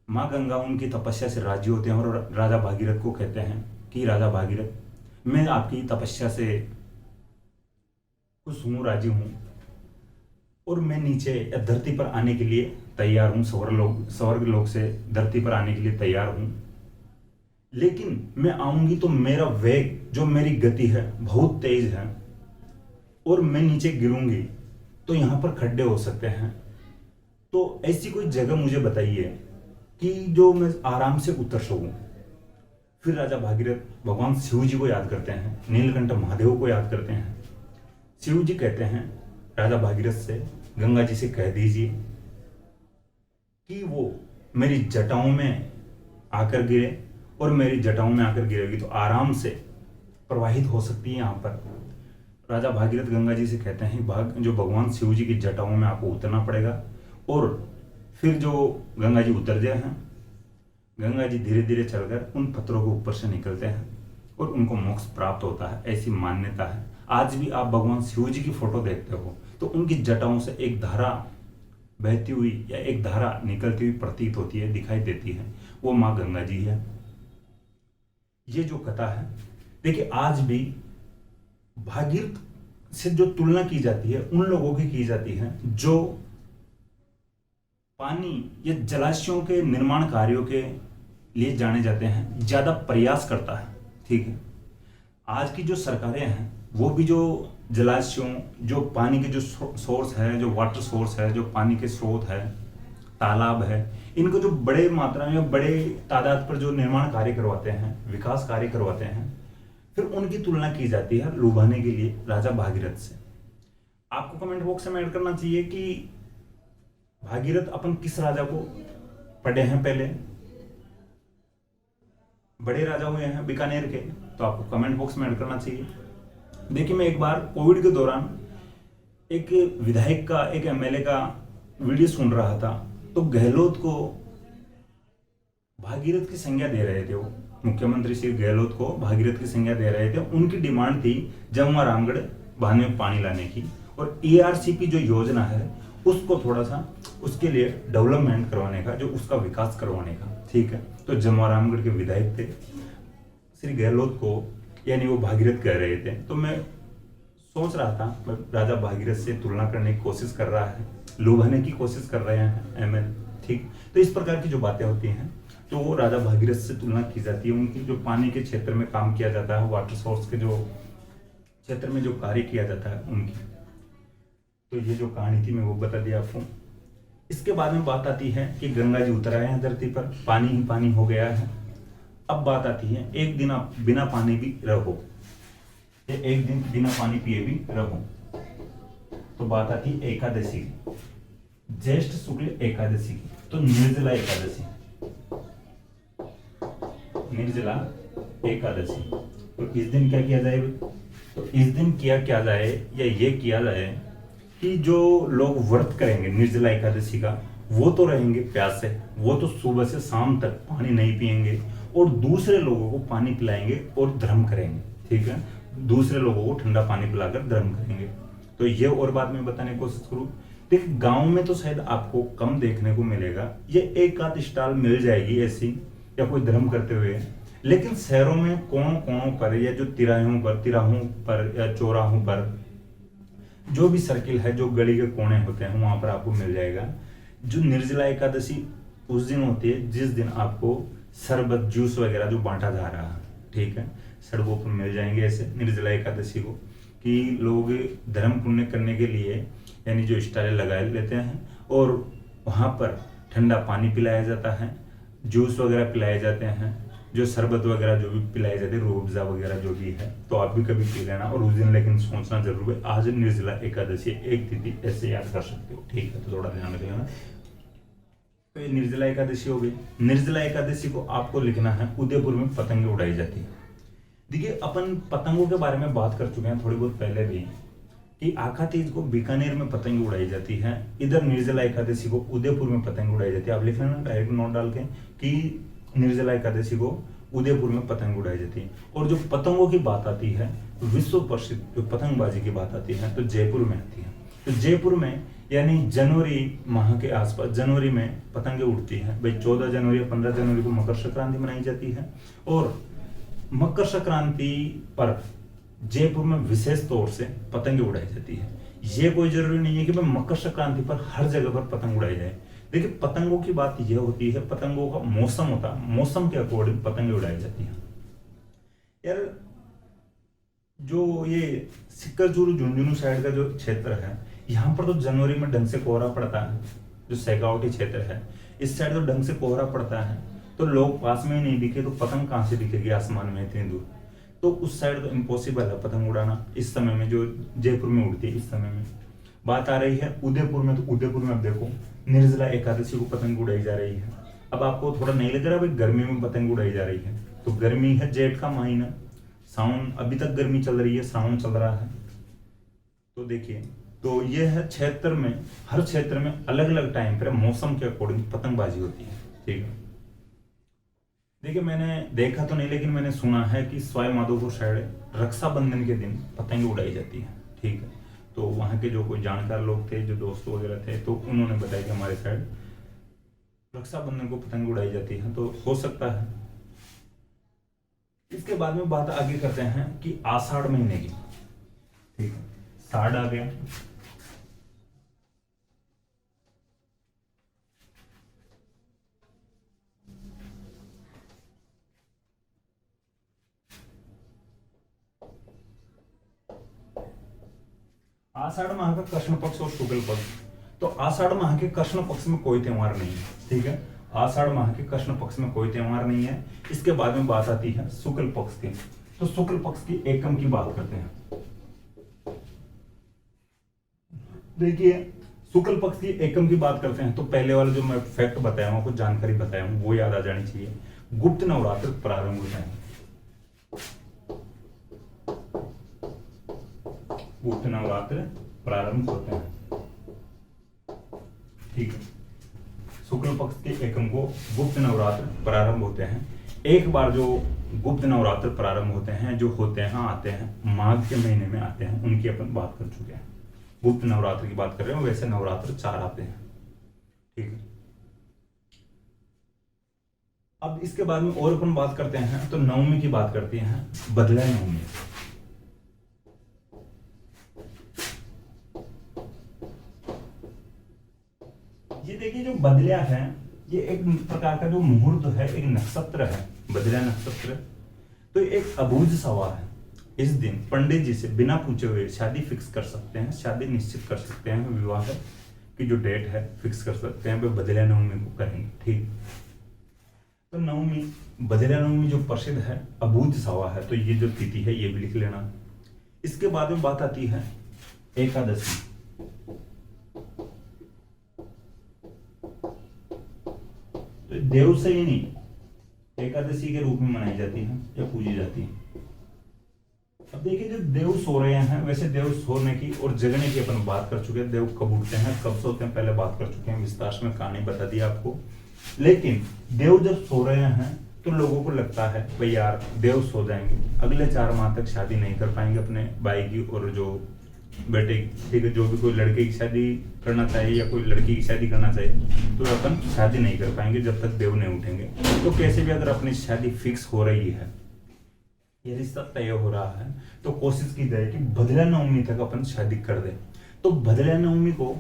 मां गंगा उनकी तपस्या से राजी होते हैं और राजा भागीरथ को कहते हैं कि राजा भागीरथ, मैं आपकी तपस्या से खुश हूं, राजी हूं, और मैं नीचे या धरती पर आने के लिए तैयार हूं, स्वर्ग लोक से धरती पर आने के लिए तैयार हूं। लेकिन मैं आऊंगी तो मेरा वेग, जो मेरी गति है, बहुत तेज है और मैं नीचे गिरूंगी तो यहां पर खड्डे हो सकते हैं। तो ऐसी कोई जगह मुझे बताइए कि जो मैं आराम से उतर सकूं। फिर राजा भागीरथ भगवान शिव जी को याद करते हैं, नीलकंठ महादेव को याद करते हैं। शिव जी कहते हैं राजा भागीरथ से, गंगा जी से कह दीजिए कि वो मेरी जटाओं में आकर गिरे, और मेरी जटाओं में आकर गिरेगी तो आराम से प्रवाहित हो सकती है यहाँ पर। राजा भागीरथ गंगा जी से कहते हैं जो भगवान शिव जी की जटाओं में आपको उतरना पड़ेगा। और फिर जो गंगा जी उतर गए हैं, गंगा जी धीरे धीरे चलकर उन पत्थरों के ऊपर से निकलते हैं और उनको मोक्ष प्राप्त होता है, ऐसी मान्यता है। आज भी आप भगवान शिव जी की फोटो देखते हो तो उनकी जटाओं से एक धारा बहती हुई या एक धारा निकलती हुई प्रतीत होती है, दिखाई देती है, वो माँ गंगा जी है। ये जो कथा है, देखिए आज भी भागीरथ से जो तुलना की जाती है उन लोगों की जाती है जो पानी या जलाशयों के निर्माण कार्यों के लिए जाने जाते हैं, ज्यादा प्रयास करता है। ठीक है, आज की जो सरकारें हैं वो भी जो जलाशयों, जो पानी के जो सोर्स है, जो वाटर सोर्स है, जो पानी के स्रोत है, तालाब है, इनको जो बड़े मात्रा में, बड़े तादाद पर जो निर्माण कार्य करवाते हैं, विकास कार्य करवाते हैं, फिर उनकी तुलना की जाती है लुभाने के लिए राजा भागीरथ से। आपको कमेंट बॉक्स में ऐड करना चाहिए कि भागीरथ अपन किस राजा को पढ़े हैं पहले, बड़े राजा हुए हैं बीकानेर के, तो आपको कमेंट बॉक्स में ऐड करना चाहिए। देखिए, मैं एक बार कोविड के दौरान एक विधायक का, एक एमएलए का वीडियो सुन रहा था, तो गहलोत को भागीरथ की संज्ञा दे रहे थे। वो मुख्यमंत्री श्री गहलोत को भागीरथ की संज्ञा दे रहे थे। उनकी डिमांड थी जमुआ रामगढ़ बांध में पानी लाने की, और ईआरसीपी जो योजना है उसको थोड़ा सा उसके लिए डेवलपमेंट करवाने का, जो उसका विकास करवाने का। ठीक है, तो जमुआ रामगढ़ के विधायक थे श्री गहलोत को, यानी वो भागीरथ कह रहे थे। तो मैं सोच रहा था राजा भागीरथ से तुलना करने की कोशिश कर रहा है, लुभाने की कोशिश कर रहे हैं एमएल। ठीक, तो इस प्रकार की जो बातें होती हैं तो वो राजा भागीरथ से तुलना की जाती है। उनकी जो पानी के क्षेत्र में काम किया जाता है, वाटर सोर्स के जो क्षेत्र में जो कार्य किया जाता है उनकी, तो ये जो कहानी थी मैं वो बता दिया आपको। इसके बाद में बात आती है कि गंगा जी उतर आए हैं धरती पर, पानी ही पानी हो गया है। अब बात आती है एक दिन आप बिना पानी भी रहो, या एक दिन बिना पानी पिए भी रहो। तो बात आती है एकादशी की, ज्येष्ठ शुक्ल एकादशी की, तो निर्जला एकादशी। निर्जला एकादशी, तो इस दिन क्या किया जाए? तो इस दिन क्या जाए, या ये किया जाए कि जो लोग व्रत करेंगे निर्जला एकादशी का, वो तो रहेंगे प्यासे, वो तो सुबह से शाम तक पानी नहीं पिएंगे और दूसरे लोगों को पानी पिलाएंगे और धर्म करेंगे। ठीक है, दूसरे लोगों को ठंडा पानी पिलाकर धर्म करेंगे। तो ये और बात मैं बताने की कोशिश करूँ, देखिए गांव में तो शायद आपको कम देखने को मिलेगा, ये एक आध स्टॉल मिल जाएगी ऐसी, या कोई धर्म करते हुए, लेकिन शहरों में कोनों पर, या जो तिराहों पर या चौराहों पर, जो भी सर्किल है, जो गली के कोने होते हैं, वहां पर आपको मिल जाएगा। जो निर्जला एकादशी उस दिन होती है जिस दिन आपको शरबत, जूस वगैरह जो बांटा जा रहा है। ठीक है, सड़कों पर मिल जाएंगे ऐसे निर्जला एकादशी को, कि लोग धर्म पुण्य करने के लिए, यानी जो स्टॉलें लगा लेते हैं और वहां पर ठंडा पानी पिलाया जाता है, जूस वगैरह पिलाए जाते हैं, जो शरबत वगैरह जो भी पिलाए जाते हैं, रूह अफ़ज़ा वगैरह जो भी है, तो आप भी कभी पी लेना। और उस दिन लेकिन सोचना जरूर है आज निर्जला एकादशी, एक तिथि ऐसे याद कर सकते हो। ठीक है, तो थोड़ा ध्यान रख लेना। तो ये निर्जला एकादशी हो गई। निर्जला एकादशी को आपको लिखना है उदयपुर में पतंगे उड़ाई जाती है। देखिए, अपन पतंगों के बारे में बात कर चुके हैं थोड़ी बहुत पहले भी, कि आखा तीज को बीकानेर में पतंग उड़ाई जाती है, इधर निर्जला एकादशी को उदयपुर में पतंग उड़ाई जाती है। आप लिख लेना डायरेक्ट नोट डाल के कि निर्जला एकादशी को उदयपुर में पतंग उड़ाई जाती है। और जो पतंगों की बात आती है, विश्व प्रसिद्ध जो पतंगबाजी की बात आती है, तो जयपुर में आती है। तो जयपुर में यानी जनवरी माह के आसपास, जनवरी में पतंगे उड़ती हैं भाई। 14 जनवरी या 15 जनवरी को मकर संक्रांति मनाई जाती है, और मकर संक्रांति पर जयपुर में विशेष तौर से पतंगे उड़ाई जाती है। ये कोई जरूरी नहीं है कि भाई मकर संक्रांति पर हर जगह पर पतंग उड़ाई जाए। देखिए पतंगों की बात यह होती है, पतंगों का मौसम होता है, मौसम के अकॉर्डिंग पतंगे उड़ाई जाती है। यार जो ये सिक्करचूरू झुंझुनू साइड का जो क्षेत्र है, यहाँ पर तो जनवरी में ढंग से कोहरा पड़ता है। जो शेखावटी क्षेत्र है इस साइड तो ढंग से कोहरा पड़ता है, तो लोग पास में ही नहीं दिखे तो पतंग कहाँ से दिखेगी आसमान में इतनी दूर। तो उस साइड तो इम्पॉसिबल है पतंग उड़ाना इस समय में, जो जयपुर में उड़ती है इस समय में। बात आ रही है उदयपुर में, तो उदयपुर में अब देखो निर्जला एकादशी को पतंग उड़ाई जा रही है। अब आपको थोड़ा नहीं लग रहा भाई गर्मी में पतंग उड़ाई जा रही है? तो गर्मी है, जेठ का महीना, सावन, अभी तक गर्मी चल रही है, सावन चल रहा है। तो देखिए, तो ये है क्षेत्र में, हर क्षेत्र में अलग अलग टाइम पर मौसम के अकॉर्डिंग पतंगबाजी होती है। ठीक है, देखिए मैंने देखा तो नहीं लेकिन मैंने सुना है कि सवाई माधोपुर साइड रक्षाबंधन के दिन पतंग उड़ाई जाती है। ठीक है, तो वहाँ के जो कोई जानकार लोग थे, जो दोस्त वगैरह थे, तो उन्होंने बताया कि हमारे साइड रक्षाबंधन को पतंग उड़ाई जाती है, तो हो सकता है। इसके बाद में बात आगे करते हैं कि आषाढ़ महीने की। ठीक है, साढ़ आ गया, आषाढ़ माह का कृष्ण पक्ष और शुक्ल पक्ष। तो आषाढ़ माह के कृष्ण पक्ष में कोई त्योहार नहीं है। ठीक है, आषाढ़ माह के कृष्ण पक्ष में कोई त्योहार नहीं है। इसके बाद में बात आती है शुक्ल पक्ष की। तो शुक्ल पक्ष की एकम की बात करते हैं। देखिए शुक्ल पक्ष की एकम की बात करते हैं तो पहले वाला जो मैं फैक्ट बताया हूं, कुछ जानकारी बताया हूं, वो याद आ जानी चाहिए। गुप्त नवरात्र प्रारंभ होते हैं। गुप्त नवरात्र प्रारंभ होते हैं। ठीक है, शुक्ल पक्ष के एकम को गुप्त नवरात्र प्रारंभ होते हैं। एक बार जो गुप्त नवरात्र प्रारंभ होते हैं, जो होते हैं आते हैं माघ के महीने में आते हैं, उनकी अपन बात कर चुके हैं। गुप्त नवरात्र की बात कर रहे हैं, वैसे नवरात्र 4 आते हैं। ठीक है, अब इसके बाद में और अपन बात करते हैं तो नवमी की बात करते हैं, बदला नवमी। ये देखिए जो बदलिया है, ये एक प्रकार का जो मुहूर्त है, एक नक्षत्र है, बदलिया नक्षत्र। तो एक अबूझ सवाल है। इस दिन पंडित जी से बिना पूछे हुए शादी फिक्स कर सकते हैं, शादी निश्चित कर सकते हैं, विवाह की जो डेट है फिक्स कर सकते हैं, वे बदलिया नवमी को करेंगे। ठीक, तो नवमी, बदलिया नवमी जो प्रसिद्ध है, अबूझ सवा है, तो ये जो तिथि है ये भी लिख लेना। इसके बाद में बात आती है एकादशी। तो देवशयनी एकादशी के रूप में मनाई जाती है या पूजी जाती है। अब देखिए जो देव सो रहे हैं, वैसे देव सोने की और जगने की अपन बात कर चुके हैं। देव कब उठते हैं, कब सोते हैं, पहले बात कर चुके हैं, विस्तार में कहानी बता दी आपको। लेकिन देव जब सो रहे हैं तो लोगों को लगता है भाई यार देव सो जाएंगे, अगले 4 माह तक शादी नहीं कर पाएंगे अपने भाई की और जो बेटे की। ठीक है, जो भी कोई लड़के की शादी करना चाहिए या कोई लड़की की शादी करना चाहिए तो अपन शादी नहीं कर पाएंगे जब तक देव नहीं उठेंगे। तो कैसे भी अगर अपनी शादी फिक्स हो रही है, ये रिश्ता तय हो रहा है, तो कोशिश की जाए कि भदला नवमी तक अपन शादी कर दे। तो भदला नवमी को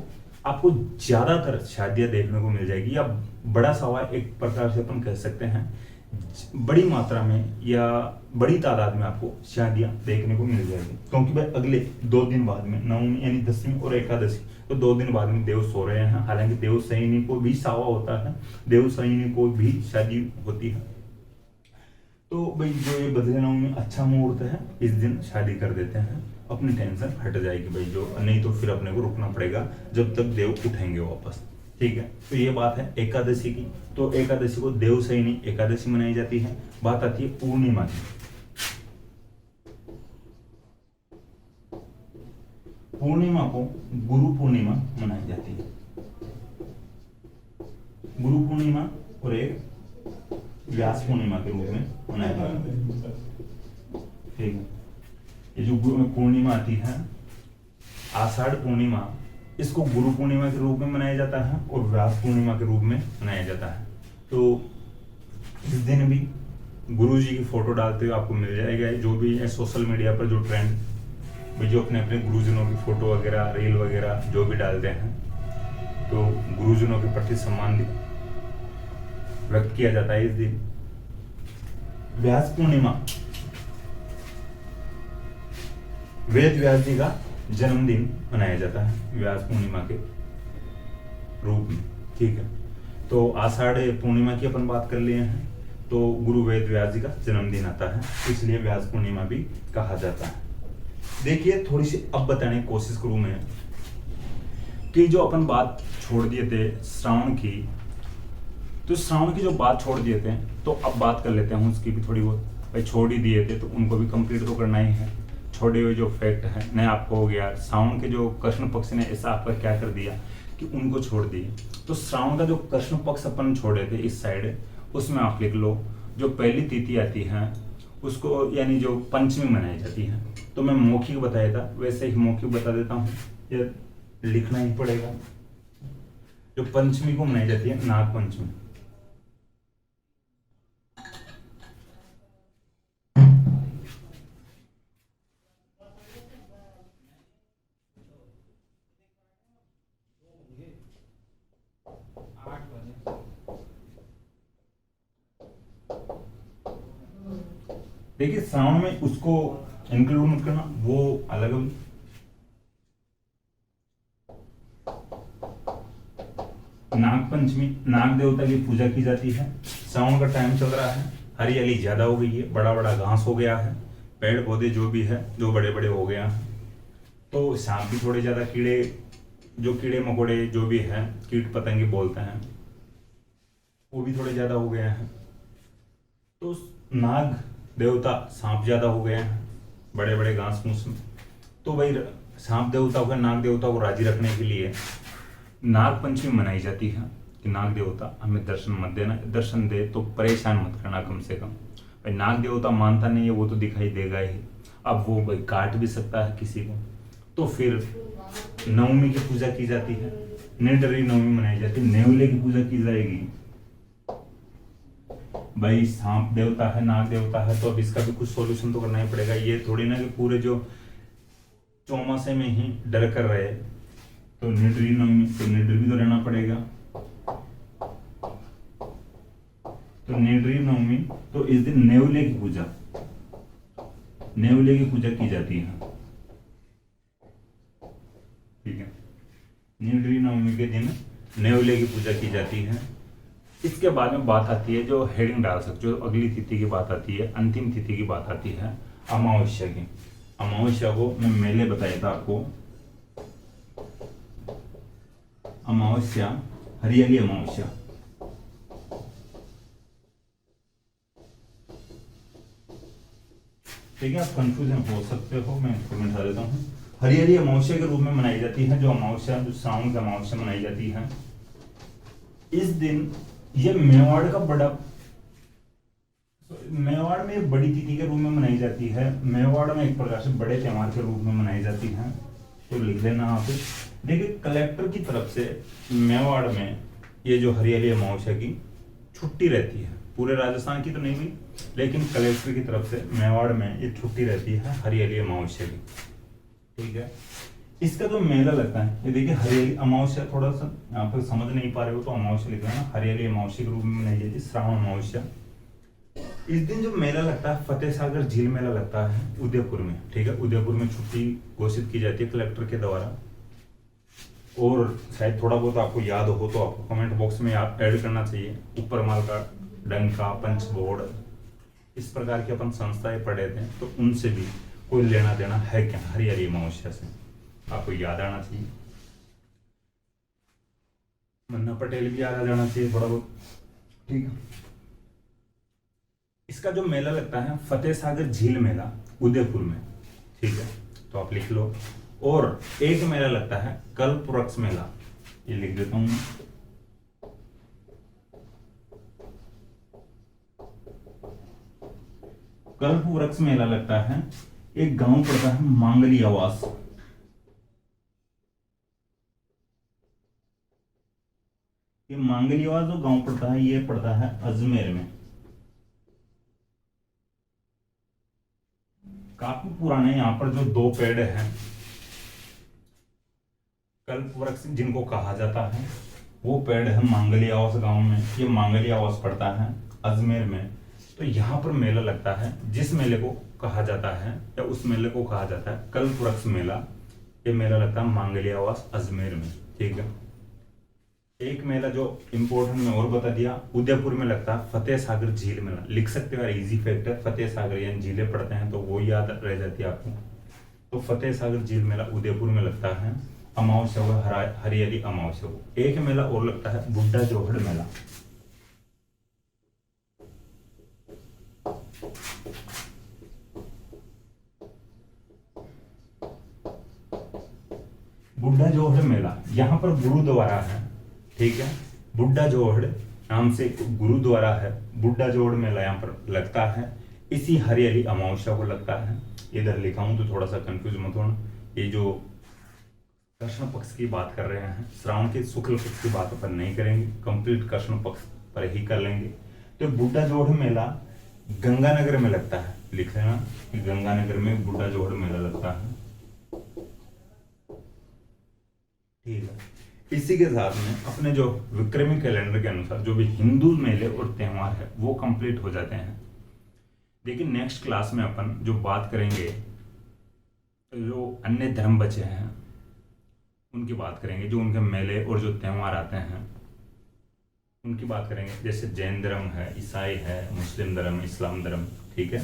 आपको ज्यादातर शादियां देखने को मिल जाएगी, या बड़ा सवा एक प्रकार से अपन कह सकते हैं, बड़ी मात्रा में या बड़ी तादाद में आपको शादियां देखने को मिल जाएगी। क्योंकि भाई अगले 2 दिन बाद में नवमी यानी दसवीं और एकादशी, तो 2 दिन बाद में देव सो रहे हैं। हालांकि देव सैनी को भी सावा होता है, देव सैनी को भी शादी होती है। तो भाई जो ये बदले नवमी अच्छा मुहूर्त है, इस दिन शादी कर देते हैं, अपनी टेंशन हट जाएगी भाई, जो नहीं तो फिर अपने को रुकना पड़ेगा जब तक देव उठेंगे वापस। ठीक है, तो ये बात है एकादशी की। तो एकादशी को देवशयनी एकादशी मनाई जाती है। बात आती है पूर्णिमा की। पूर्णिमा को गुरु पूर्णिमा मनाई जाती है। गुरु पूर्णिमा और एक व्यास पूर्णिमा के रूप में मनाया जाता है। ठीक है, ये जो पूर्णिमा आती है आषाढ़ पूर्णिमा, इसको गुरु पूर्णिमा के रूप में मनाया जाता है और व्यास पूर्णिमा के रूप में मनाया जाता है। तो इस दिन भी गुरु जी की फोटो डालते हुए आपको मिल जाएगा, जो भी है सोशल मीडिया पर जो ट्रेंड जो अपने अपने गुरुजनों की फोटो वगैरह रील वगैरह जो भी डालते हैं, तो गुरुजनों के प्रति सम्मान व्यक्त किया जाता है इस दिन। व्यास पूर्णिमा, वेद व्यास जी का जन्मदिन मनाया जाता है व्यास पूर्णिमा के रूप में। ठीक है, तो आषाढ़ पूर्णिमा की अपन बात कर लिए हैं, तो गुरु वेद व्यास जी का जन्मदिन आता है, इसलिए व्यास पूर्णिमा भी कहा जाता है। देखिए थोड़ी सी अब बताने की कोशिश करूं मैं कि जो अपन बात छोड़ दिए थे श्रावण की, तो श्रावण की जो बात छोड़ दिए थे, तो अब बात कर लेते हैं उसकी भी थोड़ी बहुत। भाई छोड़ ही दिए थे तो उनको भी कंप्लीट तो करना ही है। छोड़े हुए जो फैक्ट है नया आपको हो गया, श्रावण के जो कृष्ण पक्ष ने ऐसा आप पर क्या कर दिया कि उनको छोड़ दिए। तो श्रावण का जो कृष्ण पक्ष अपन छोड़े थे इस साइड, उसमें आप लिख लो जो पहली तिथि आती है उसको, यानी जो पंचमी मनाई जाती है। तो मैं मौखिक बताया था, वैसे ही मौखिक बता देता हूँ, ये लिखना ही पड़ेगा। जो पंचमी को मनाई जाती है नाग पंचमी। देखिए श्रावण में उसको इंक्लूड मत करना, वो अलग। नाग पंचमी, नाग देवता की पूजा की जाती है। श्रावण का टाइम चल रहा है, हरियाली ज्यादा हो गई है, बड़ा बड़ा घास हो गया है, पेड़ पौधे जो भी है जो बड़े बड़े हो गया है, तो सांप भी थोड़े ज्यादा, कीड़े जो कीड़े मकोड़े जो भी है कीट पतंगे बोलते हैं वो भी थोड़े ज्यादा हो गए हैं। तो नाग देवता सांप ज्यादा हो गए हैं बड़े बड़े घास फूस में। तो भाई सांप देवता को, नाग देवता को राजी रखने के लिए नाग पंचमी मनाई जाती है कि नाग देवता हमें दर्शन मत देना, दर्शन दे तो परेशान मत करना कम से कम। भाई नाग देवता मानता नहीं है वो तो दिखाई देगा ही, अब वो भाई काट भी सकता है किसी को। तो फिर नवमी की पूजा की जाती है, निर्डरी नवमी मनाई जाती है, नेवले की पूजा की जाएगी। भाई सांप देवता है, नाग देवता है, तो अब इसका भी कुछ सॉल्यूशन तो करना ही पड़ेगा। ये थोड़ी ना कि पूरे जो चौमासे में ही डर कर रहे, तो निडरी नवमी, तो निडर भी तो रहना पड़ेगा। तो निडरी नवमी, तो इस दिन नेवले की पूजा, नेवले की पूजा की जाती है। ठीक है, निडरी नवमी के दिन नेवले की पूजा की जाती है। इसके बाद में बात आती है जो हेडिंग डाल सकते, जो अगली तिथि की बात आती है, अंतिम तिथि की बात आती है अमावस्या की। अमावस्या को मैं मेले बताया था आपको, अमावस्या, हरियाली अमावस्या। ठीक है, आप कंफ्यूजन हो सकते हो, मैं इसको मिटा देता हूँ। हरियाली अमावस्या के रूप में मनाई जाती है, जो अमावस्या, जो श्रावण की अमावस्या मनाई जाती है। इस दिन ये मेवाड़ का बड़ा, मेवाड़ में बड़ी तिथि के रूप में मनाई जाती है। मेवाड़ में एक प्रकार से बड़े त्योहार के रूप में मनाई जाती है, तो लिख लेना आप। देखिए कलेक्टर की तरफ से मेवाड़ में ये जो हरियाली अमावस्या की छुट्टी रहती है, पूरे राजस्थान की तो नहीं हुई, लेकिन कलेक्टर की तरफ से मेवाड़ में ये छुट्टी रहती है हरियाली अमावस्या की। ठीक है, इसका जो मेला लगता है, ये देखिए हरियाली अमावस्या, थोड़ा सा यहाँ पर समझ नहीं पा रहे हो तो अमावस्या लिख लेना, हरियाली अमावस्या के रूप में मनाई जाती है श्रावण अमावस्या। इस दिन जो मेला लगता है फतेह सागर झील मेला लगता है उदयपुर में। ठीक है, उदयपुर में छुट्टी घोषित की जाती है कलेक्टर के द्वारा। और शायद थोड़ा बहुत आपको याद हो तो आपको कमेंट बॉक्स में आप ऐड करना चाहिए। ऊपर माल का, डंका, पंच बोर्ड, इस प्रकार की अपन संस्थाएं पढ़े थे, तो उनसे भी कोई लेना देना है क्या हरियाली अमावस्या से, आपको याद आना चाहिए। मन्ना पटेल भी याद आ जाना चाहिए थोड़ा बहुत। ठीक है, इसका जो मेला लगता है फतेह सागर झील मेला उदयपुर में। ठीक है, तो आप लिख लो। और एक मेला लगता है कल्प वृक्ष मेला, ये लिख देता हूं। कल्प वृक्ष मेला लगता है, एक गांव पड़ता है मांगली आवास। ये मांगली आवास जो गांव पड़ता है, ये पड़ता है अजमेर में। काफी पुराने यहाँ पर जो दो पेड़ हैं, कल कल्प वृक्ष जिनको कहा जाता है वो पेड़ है मांगलियावास गांव में। ये मांगलियावास पड़ता है अजमेर में। तो यहाँ पर मेला लगता है, जिस मेले को कहा जाता है या उस मेले को कहा जाता है कल्प वृक्ष मेला। ये मेला लगता है मांगलियावास अजमेर में, ठीक है। एक मेला जो इम्पोर्टेंट में और बता दिया, उदयपुर में लगता है फतेह सागर झील मेला। लिख सकते हो, इजी फैक्ट है, फतेह सागर यानी झीलें पढ़ते हैं तो वो याद रह जाती है आपको। तो फतेह सागर झील मेला उदयपुर में लगता है, अमावस्या को, हरियाली अमावस्या को। एक मेला और लगता है बुड्ढा जोहड़ मेला। बुड्ढा जोहड़ मेला यहाँ पर गुरुद्वारा है, ठीक है। बुड्ढा जोहड़ नाम से गुरुद्वारा है। बुड्ढा जोहड़ मेला यहाँ पर लगता है, इसी हरियाली अमावस्या को लगता है। इधर लिखा हूं तो थोड़ा सा कंफ्यूज मत होना। ये जो कृष्ण पक्ष की बात कर रहे हैं, श्रावण के शुक्ल पक्ष की बात अपन नहीं करेंगे, कंप्लीट कृष्ण पक्ष पर ही कर लेंगे। तो बुड्ढा जोहड़ मेला गंगानगर में लगता है। लिख लेना कि गंगानगर में बुड्ढा जोहड़ मेला लगता है, ठीक है। इसी के साथ में अपने जो विक्रमी कैलेंडर के अनुसार जो भी हिंदू मेले और त्योहार है वो कंप्लीट हो जाते हैं। लेकिन नेक्स्ट क्लास में अपन जो बात करेंगे, जो अन्य धर्म बचे हैं उनकी बात करेंगे, जो उनके मेले और जो त्योहार आते हैं उनकी बात करेंगे। जैसे जैन धर्म है, ईसाई है, मुस्लिम धर्म, इस्लाम धर्म, ठीक है।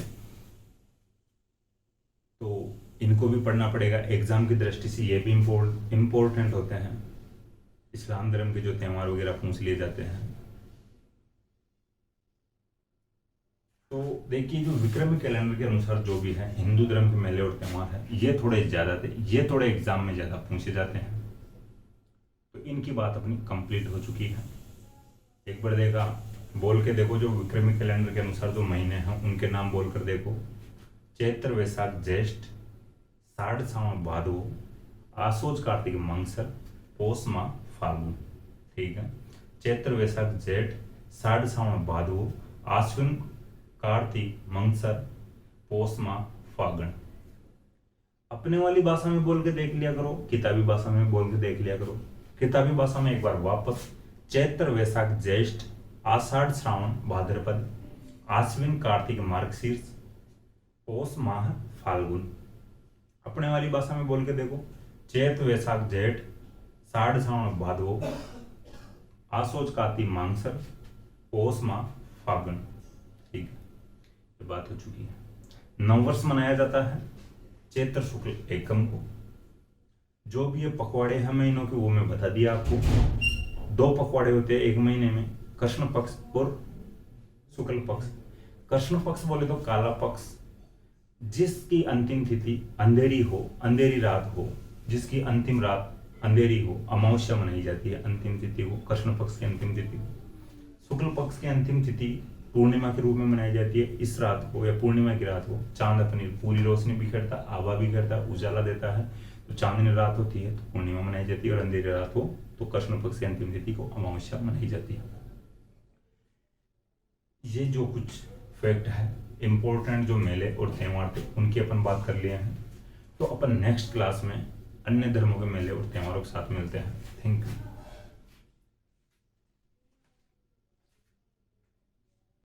तो इनको भी पढ़ना पड़ेगा, एग्जाम की दृष्टि से ये भी इम्पोर्टेंट होते हैं। इस्लाम धर्म के जो त्योहार वगैरह पूछ लिए जाते हैं। तो देखिए, जो विक्रमी कैलेंडर के अनुसार जो भी है हिंदू धर्म के मेले और त्योहार है, ये थोड़े ज्यादा थे, ये थोड़े एग्जाम में ज्यादा पूछे जाते हैं। तो इनकी बात अपनी कंप्लीट हो चुकी है। एक बार देखा, बोल के देखो, जो विक्रमी कैलेंडर के अनुसार जो महीने हैं उनके नाम बोल कर देखो। चैत्र वैशाख ज्येष्ठ, साढ़ सावन भादो, आसोज कार्तिक मंगसर, पौष माह फाल्गुन, ठीक है। चैत्र वैशाख जेठ, साढ़ सावन भादो, आश्विन कार्तिक मंगसर, पौष माह फागुन। अपने वाली भाषा में बोल के देख लिया करो, किताबी भाषा में बोल के देख लिया करो। किताबी भाषा में एक बार वापस, चैत्र वैशाख ज्येष्ठ, आषाढ़ श्रावण भाद्रपद, आश्विन कार्तिक मार्गशीर्ष, पौष माह फाल्गुन। अपने वाली भाषा में बोल के देखो, चैत्र वैशाख जेठ, साढ़ सावन भादो, आसोज कार्तिक मांगसर, पौष माह फागुन, ठीक है। ये बात हो चुकी है। नववर्ष मनाया जाता है चैत्र शुक्ल एकम को। जो भी ये पखवाड़े हैं महीनों के वो मैं बता दिया आपको। 2 पखवाड़े होते हैं एक महीने में, कृष्ण पक्ष और शुक्ल पक्ष। कृष्ण पक्ष बोले तो काला पक्ष, जिसकी अंतिम तिथि अंधेरी हो, अंधेरी रात हो, जिसकी अंतिम रात अंधेरी हो, अमावस्या मनाई जाती है अंतिम तिथि को, कृष्ण पक्ष की अंतिम तिथि। शुक्ल पक्ष की अंतिम तिथि पूर्णिमा के रूप में मनाई जाती है। इस रात को या पूर्णिमा की रात को चांद अपनी पूरी रोशनी बिखेरता, आभा बिखेरता, उजाला देता है। तो चांदनी रात होती है तो पूर्णिमा मनाई जाती है, और अंधेरी रात हो तो कृष्ण पक्ष की अंतिम तिथि को अमावस्या मनाई जाती है। ये जो कुछ फैक्ट है, इंपॉर्टेंट जो मेले और त्योहार थे उनकी अपन बात कर लिए हैं। तो अपन नेक्स्ट क्लास में अन्य धर्मों के मेले और त्योहारों के साथ मिलते हैं। Thank you.